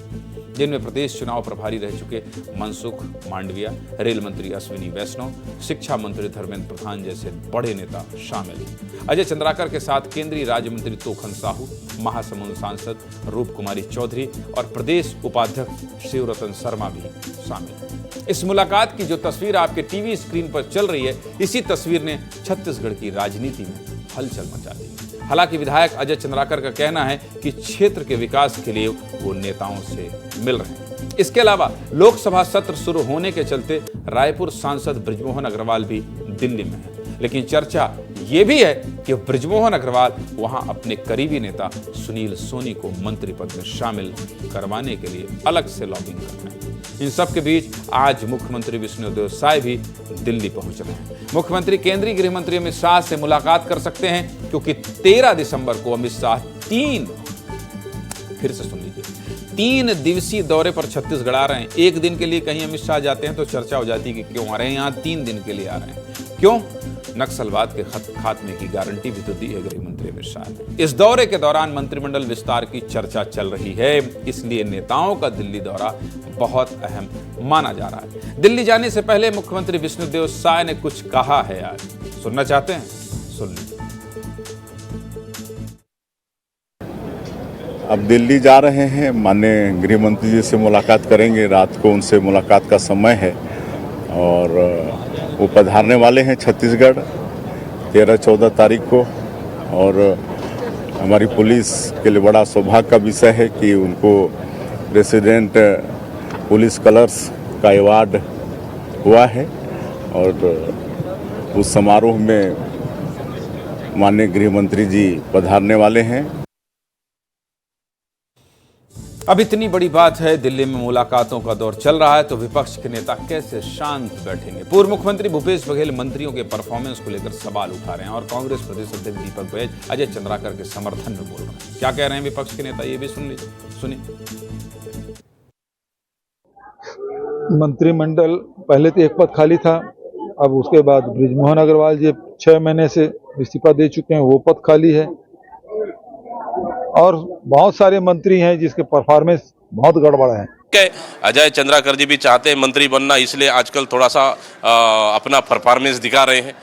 जिनमें प्रदेश चुनाव प्रभारी रह चुके मनसुख मांडविया, रेल मंत्री अश्विनी वैष्णव, शिक्षा मंत्री धर्मेंद्र प्रधान जैसे बड़े नेता शामिल हैं। अजय चंद्राकर के साथ केंद्रीय राज्य मंत्री तोखन साहू, महासमुंद सांसद रूप कुमारी चौधरी और प्रदेश उपाध्यक्ष शिवरतन शर्मा भी शामिल हैं। इस मुलाकात की जो तस्वीर आपके टीवी स्क्रीन पर चल रही है, इसी तस्वीर ने छत्तीसगढ़ की राजनीति में हलचल मचा दी। हालांकि विधायक अजय चंद्राकर का कहना है कि क्षेत्र के विकास के लिए वो नेताओं से मिल रहे हैं। इसके अलावा लोकसभा सत्र शुरू होने के चलते रायपुर सांसद बृजमोहन अग्रवाल भी दिल्ली में है, लेकिन चर्चा ये भी है कि बृजमोहन अग्रवाल वहां अपने करीबी नेता सुनील सोनी को मंत्री पद में शामिल करवाने के लिए अलग से लॉबिंग कर रहे हैं। इन सब के बीच आज मुख्यमंत्री विष्णुदेव साय भी दिल्ली पहुंच रहे हैं। मुख्यमंत्री केंद्रीय गृह मंत्री अमित शाह से मुलाकात कर सकते हैं, क्योंकि 13 दिसंबर को अमित शाह 3 दिवसीय दौरे पर छत्तीसगढ़ आ रहे हैं। एक दिन के लिए कहीं अमित शाह जाते हैं तो चर्चा हो जाती है कि क्यों आ रहे हैं, यहाँ 3 दिन के लिए आ रहे हैं। क्यों? नक्सलवाद के खात्मे की गारंटी भी तो दी है गृह मंत्री अमित शाह ने। इस दौरे के दौरान मंत्रिमंडल विस्तार की चर्चा चल रही है, इसलिए नेताओं का दिल्ली दौरा बहुत अहम माना जा रहा है। दिल्ली जाने से पहले मुख्यमंत्री विष्णुदेव साय ने कुछ कहा है, आज सुनना चाहते हैं? सुन लीजिए। अब दिल्ली जा रहे हैं, माननीय गृह मंत्री जी से मुलाकात करेंगे। रात को उनसे मुलाकात का समय है और वो पधारने वाले हैं छत्तीसगढ़ 13-14 तारीख को। और हमारी पुलिस के लिए बड़ा सौभाग्य का विषय है कि उनको प्रेसिडेंट पुलिस कलर्स का अवार्ड हुआ है और उस समारोह में माननीय गृह मंत्री जी पधारने वाले हैं। अब इतनी बड़ी बात है, दिल्ली में मुलाकातों का दौर चल रहा है, तो विपक्ष के नेता कैसे शांत बैठेंगे? पूर्व मुख्यमंत्री भूपेश बघेल मंत्रियों के परफॉर्मेंस को लेकर सवाल उठा रहे हैं और कांग्रेस प्रदेश अध्यक्ष दीपक बैज अजय चंद्राकर के समर्थन में बोल रहे हैं। क्या कह रहे हैं विपक्ष के नेता, ये भी सुन लीजिए, सुनिए। मंत्रिमंडल पहले तो एक पद खाली था, अब उसके बाद बृजमोहन अग्रवाल जी 6 महीने से इस्तीफा दे चुके हैं, वो पद खाली है। और बहुत सारे मंत्री हैं जिसके परफॉर्मेंस बहुत गड़बड़ है। अजय चंद्राकर जी भी चाहते हैं मंत्री बनना, इसलिए आजकल थोड़ा सा अपना परफॉर्मेंस दिखा रहे हैं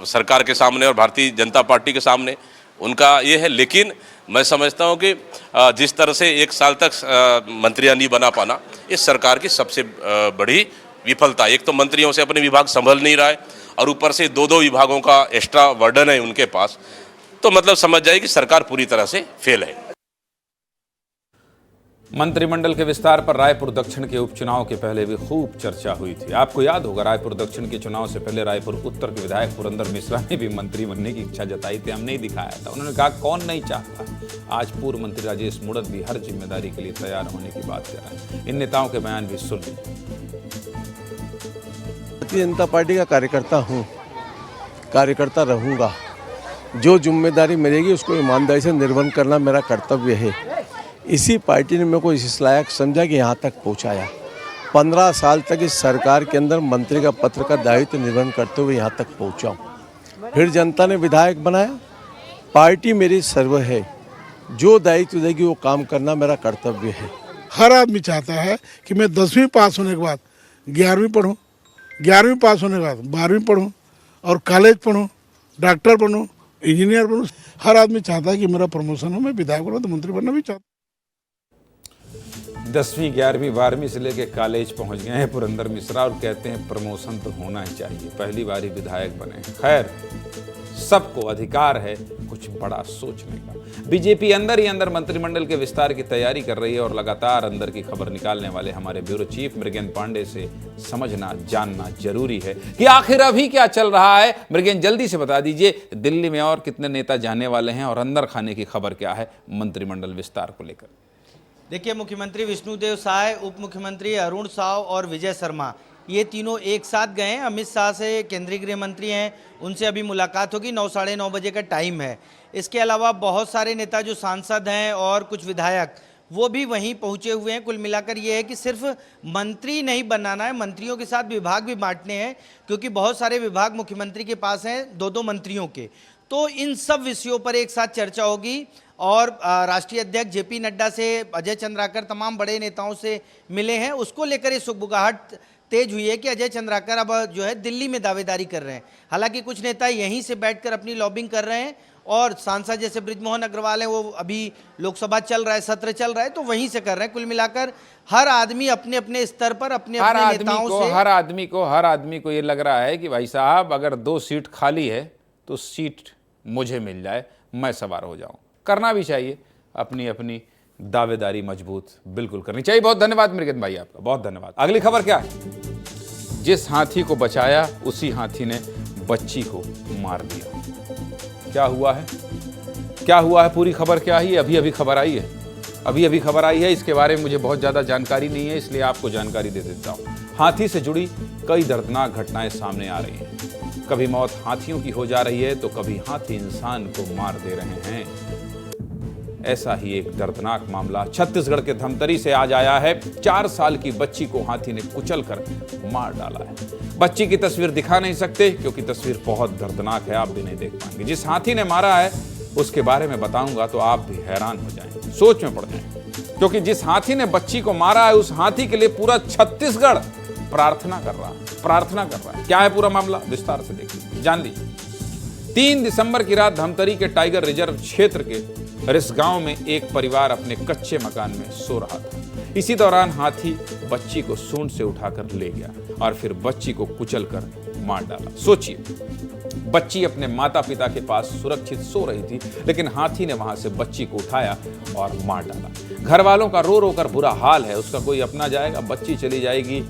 सरकार के सामने और भारतीय जनता पार्टी के सामने, उनका ये है। लेकिन मैं समझता हूँ कि जिस तरह से 1 साल तक मंत्रियां नहीं बना पाना इस सरकार की सबसे बड़ी विफलता। एक तो मंत्रियों से अपने विभाग संभल नहीं रहा है और ऊपर से 2-2 विभागों का एक्स्ट्रा वर्डन है उनके पास, तो मतलब समझ जाए कि सरकार पूरी तरह से फेल है। मंत्रिमंडल के विस्तार पर रायपुर दक्षिण के उपचुनाव के पहले भी खूब चर्चा हुई थी। आपको याद होगा, रायपुर दक्षिण के चुनाव से पहले रायपुर उत्तर के विधायक पुरंदर मिश्रा ने भी मंत्री बनने की इच्छा जताई थी। हमने ही दिखाया था। उन्होंने कहा कौन नहीं चाहता। आज पूर्व मंत्री राजेश मूणत भी हर जिम्मेदारी के लिए तैयार होने की बात कर रहे हैं। इन नेताओं के बयान भी सुन लीजिए। भारतीय जनता पार्टी का कार्यकर्ता हूँ, कार्यकर्ता रहूँगा। जो जिम्मेदारी मिलेगी उसको ईमानदारी से निर्वहन करना मेरा कर्तव्य है। इसी पार्टी ने मेरे को इस लायक समझा कि यहाँ तक पहुँचाया। 15 साल तक इस सरकार के अंदर मंत्री का पत्र का दायित्व निर्वहन करते हुए यहाँ तक पहुँचा हूँ। फिर जनता ने विधायक बनाया। पार्टी मेरी सर्व है। जो दायित्व देगी वो काम करना मेरा कर्तव्य है। हर आदमी चाहता है कि मैं 10वीं पास होने के बाद 11वीं पढ़ूँ, 11वीं पास होने के बाद 12वीं पढ़ूँ और कॉलेज पढ़ूँ, डॉक्टर बनूँ, इंजीनियर बनूँ। हर आदमी चाहता है कि मेरा प्रमोशन हो, मैं विधायक बनूँ तो मंत्री बनना भी चाहता हूँ। 10वीं 11वीं 12वीं से लेके कॉलेज पहुंच गए हैं पुरंदर मिश्रा और कहते हैं प्रमोशन तो होना ही चाहिए। पहली बार ही विधायक बने। खैर, सबको अधिकार है कुछ बड़ा सोचने का। बीजेपी अंदर ही अंदर मंत्रिमंडल के विस्तार की तैयारी कर रही है और लगातार अंदर की खबर निकालने वाले हमारे ब्यूरो चीफ मृगेंद्र पांडे से समझना जानना जरूरी है कि आखिर अभी क्या चल रहा है। मृगेंद्र, जल्दी से बता दीजिए, दिल्ली में और कितने नेता जाने वाले हैं और अंदर खाने की खबर क्या है मंत्रिमंडल विस्तार को लेकर? देखिए, मुख्यमंत्री विष्णुदेव साय, उप मुख्यमंत्री अरुण साव और विजय शर्मा, ये तीनों एक साथ गए हैं। अमित शाह से केंद्रीय गृह मंत्री हैं, उनसे अभी मुलाकात होगी। 9 साढ़े 9 बजे का टाइम है। इसके अलावा बहुत सारे नेता जो सांसद हैं और कुछ विधायक वो भी वहीं पहुंचे हुए हैं। कुल मिलाकर ये है कि सिर्फ मंत्री नहीं बनाना है, मंत्रियों के साथ विभाग भी बांटने हैं, क्योंकि बहुत सारे विभाग मुख्यमंत्री के पास हैं 2-2 मंत्रियों के। तो इन सब विषयों पर एक साथ चर्चा होगी और राष्ट्रीय अध्यक्ष जेपी नड्डा से अजय चंद्राकर तमाम बड़े नेताओं से मिले हैं। उसको लेकर ये सुगबुगाहट तेज हुई है कि अजय चंद्राकर अब जो है दिल्ली में दावेदारी कर रहे हैं। हालांकि कुछ नेता यहीं से बैठकर अपनी लॉबिंग कर रहे हैं और सांसद जैसे ब्रिजमोहन अग्रवाल हैं, वो अभी लोकसभा चल रहा है, सत्र चल रहा है, तो वहीं से कर रहे हैं। कुल मिलाकर हर आदमी अपने अपने स्तर पर अपने अपने नेताओं से हर आदमी को ये लग रहा है कि भाई साहब अगर 2 सीट खाली है तो सीट मुझे मिल जाए, मैं सवार हो जाऊं। करना भी चाहिए, अपनी अपनी दावेदारी मजबूत बिल्कुल करनी चाहिए। बहुत धन्यवाद मृगेंद्र भाई, आपका बहुत धन्यवाद। अगली खबर क्या है? जिस हाथी को बचाया उसी हाथी ने बच्ची को मार दिया। क्या हुआ है? क्या हुआ है? पूरी खबर क्या है? अभी अभी खबर आई है। अभी खबर आई है। इसके बारे में मुझे बहुत ज्यादा जानकारी नहीं है, इसलिए आपको जानकारी दे देता हूं। हाथी से जुड़ी कई दर्दनाक घटनाएं सामने आ रही हैं। कभी मौत हाथियों की हो जा रही है तो कभी हाथी इंसान को मार दे रहे हैं। ऐसा ही एक दर्दनाक मामला छत्तीसगढ़ के धमतरी से आज आया है। 4 साल की बच्ची को हाथी ने कुचलकर मार डाला है। बच्ची की तस्वीर दिखा नहीं सकते क्योंकि तस्वीर बहुत दर्दनाक है, आप भी नहीं देख पाएंगे। जिस हाथी ने मारा है उसके बारे में बताऊंगा तो आप भी हैरान हो जाएंगे, सोच में पड़ जाएंगे, क्योंकि जिस हाथी ने बच्ची को मारा है उस हाथी के लिए पूरा छत्तीसगढ़ प्रार्थना कर रहा है। क्या है पूरा मामला? विस्तार से देखिए, जान लीजिए। 3 दिसंबर की रात धमतरी के टाइगर रिजर्व क्षेत्र के रिसगांव में एक परिवार अपने कच्चे मकान में सो रहा था। इसी दौरान हाथी बच्ची को सूंड से उठाकर ले गया और फिर बच्ची को कुचलकर मार डाला। सोचिए, बच्ची अपने माता पिता के पास सुरक्षित सो रही थी, लेकिन हाथी ने वहां से बच्ची को उठाया और मार डाला। घर वालों का रो रो कर बुरा हाल है। उसका कोई अपना जाएगा, बच्ची चली जाएगी,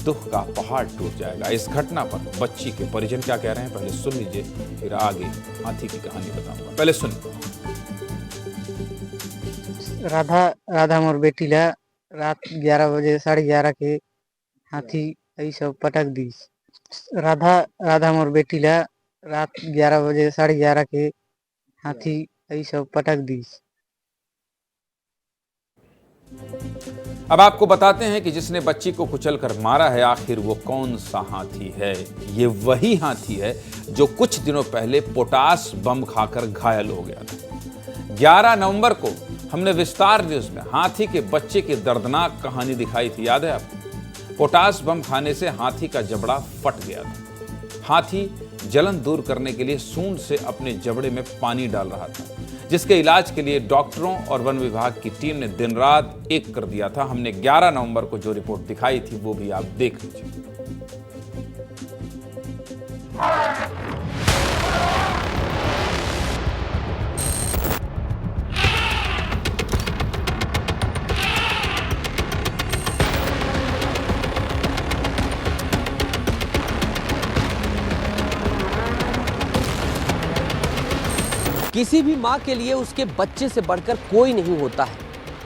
दुख का पहाड़ टूट जाएगा। इस घटना पर बच्ची के परिजन क्या कह रहे हैं पहले सुन लीजिए, फिर आगे हाथी की कहानी बताऊंगा। पहले सुनिए। राधा मोर बेटी ला रात 11 बजे 11:30 के हाथी ऐसा पटक दी। राधा मोर बेटी ला रात 11 बजे 11:30 के हाथी ऐसा पटक दी। अब आपको बताते हैं कि जिसने बच्ची को कुचलकर मारा है आखिर वो कौन सा हाथी है। ये वही हाथी है जो कुछ दिनों पहले पोटास बम खाकर घायल हो गया था। 11 नवंबर को हमने विस्तार न्यूज में हाथी के बच्चे की दर्दनाक कहानी दिखाई थी, याद है आपको? पोटास बम खाने से हाथी का जबड़ा फट गया था। हाथी जलन दूर करने के लिए सूंड से अपने जबड़े में पानी डाल रहा था, जिसके इलाज के लिए डॉक्टरों और वन विभाग की टीम ने दिन रात एक कर दिया था। हमने 11 नवंबर को जो रिपोर्ट दिखाई थी वो भी आप देख लीजिए। किसी भी माँ के लिए उसके बच्चे से बढ़कर कोई नहीं होता है।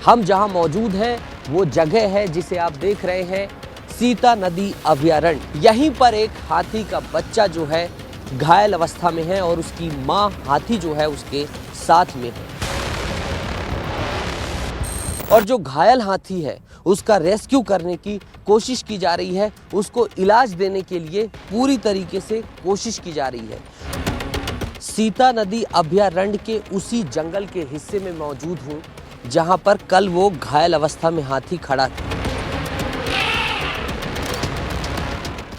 हम जहाँ मौजूद हैं वो जगह है जिसे आप देख रहे हैं, सीता नदी अभयारण्य। यहीं पर एक हाथी का बच्चा जो है घायल अवस्था में है और उसकी माँ हाथी जो है उसके साथ में है। और जो घायल हाथी है उसका रेस्क्यू करने की कोशिश की जा रही है, उसको इलाज देने के लिए पूरी तरीके से कोशिश की जा रही है। सीता नदी अभयारण्य के उसी जंगल के हिस्से में मौजूद हूँ जहां पर कल वो घायल अवस्था में हाथी खड़ा था।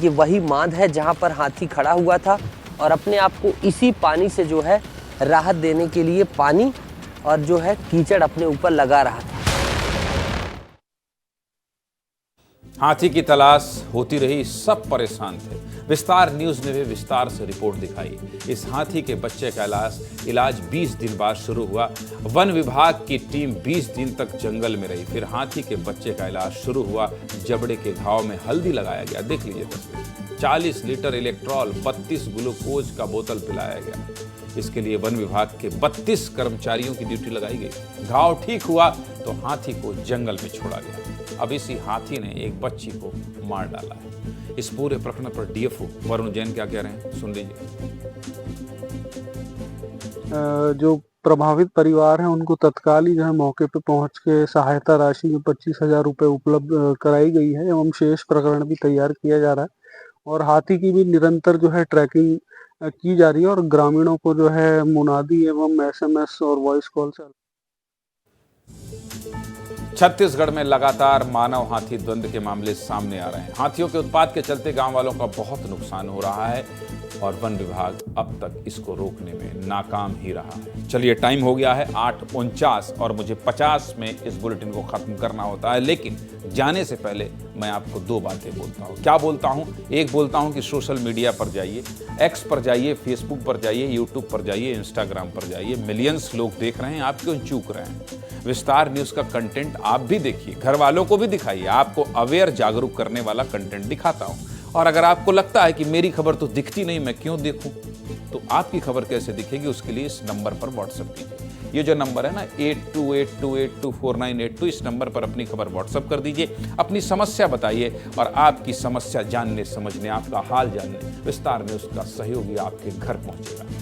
ये वही बांध है जहां पर हाथी खड़ा हुआ था और अपने आप को इसी पानी से जो है राहत देने के लिए पानी और जो है कीचड़ अपने ऊपर लगा रहा था। हाथी की तलाश होती रही, सब परेशान थे। विस्तार न्यूज ने भी विस्तार से रिपोर्ट दिखाई। इस हाथी के बच्चे का इलाज 20 दिन बाद शुरू हुआ। वन विभाग की टीम 20 दिन तक जंगल में रही। फिर हाथी के बच्चे का इलाज शुरू हुआ। जबड़े के घाव में हल्दी लगाया गया, देख लीजिए तस्वीर। 40 लीटर इलेक्ट्रॉल, 32 ग्लूकोज का बोतल पिलाया गया। इसके लिए वन विभाग के 32 कर्मचारियों की ड्यूटी लगाई गई। घाव ठीक हुआ तो हाथी को जंगल में छोड़ा गया। अब इसी हाथी ने एक बच्ची को मार डाला है। इस पूरे प्रकरण पर डीएफओ वरुण जैन क्या कह रहे हैं, सुन लीजिए। जो प्रभावित परिवार है उनको तत्काल ही जो है मौके पे पहुंच के सहायता राशि में 25,000 रुपये उपलब्ध कराई गई है एवं शेष प्रकरण भी तैयार किया जा रहा है और हाथी की भी निरंतर जो है ट्रैकिंग की जा रही है और ग्रामीणों को जो है मुनादी एवं एसएमएस और वॉइस कॉल से। छत्तीसगढ़ में लगातार मानव हाथी द्वंद्व के मामले सामने आ रहे हैं। हाथियों के उत्पात के चलते गांव वालों का बहुत नुकसान हो रहा है और वन विभाग अब तक इसको रोकने में नाकाम ही रहा है। चलिए, टाइम हो गया है 8:49 और मुझे 50 में इस बुलेटिन को खत्म करना होता है, लेकिन जाने से पहले मैं आपको 2 बातें बोलता हूँ। क्या बोलता हूँ? एक बोलता हूँ कि सोशल मीडिया पर जाइए, एक्स पर जाइए, फेसबुक पर जाइए, यूट्यूब पर जाइए, इंस्टाग्राम पर जाइए। मिलियंस लोग देख रहे हैं, आप क्यों चूक रहे हैं? विस्तार न्यूज का कंटेंट आप भी देखिए, घर वालों को भी दिखाइए। आपको अवेयर, जागरूक करने वाला कंटेंट दिखाता हूं। और अगर आपको लगता है कि मेरी खबर तो दिखती नहीं, मैं क्यों देखूं, तो आपकी खबर कैसे दिखेगी, उसके लिए इस नंबर पर व्हाट्सएप कीजिए। ये जो नंबर है ना 8282824982, इस नंबर पर अपनी खबर व्हाट्सएप कर दीजिए। अपनी समस्या बताइए और आपकी समस्या जानने, समझने, आपका हाल जानने विस्तार न्यूज का सहयोगी आपके घर पहुंचेगा।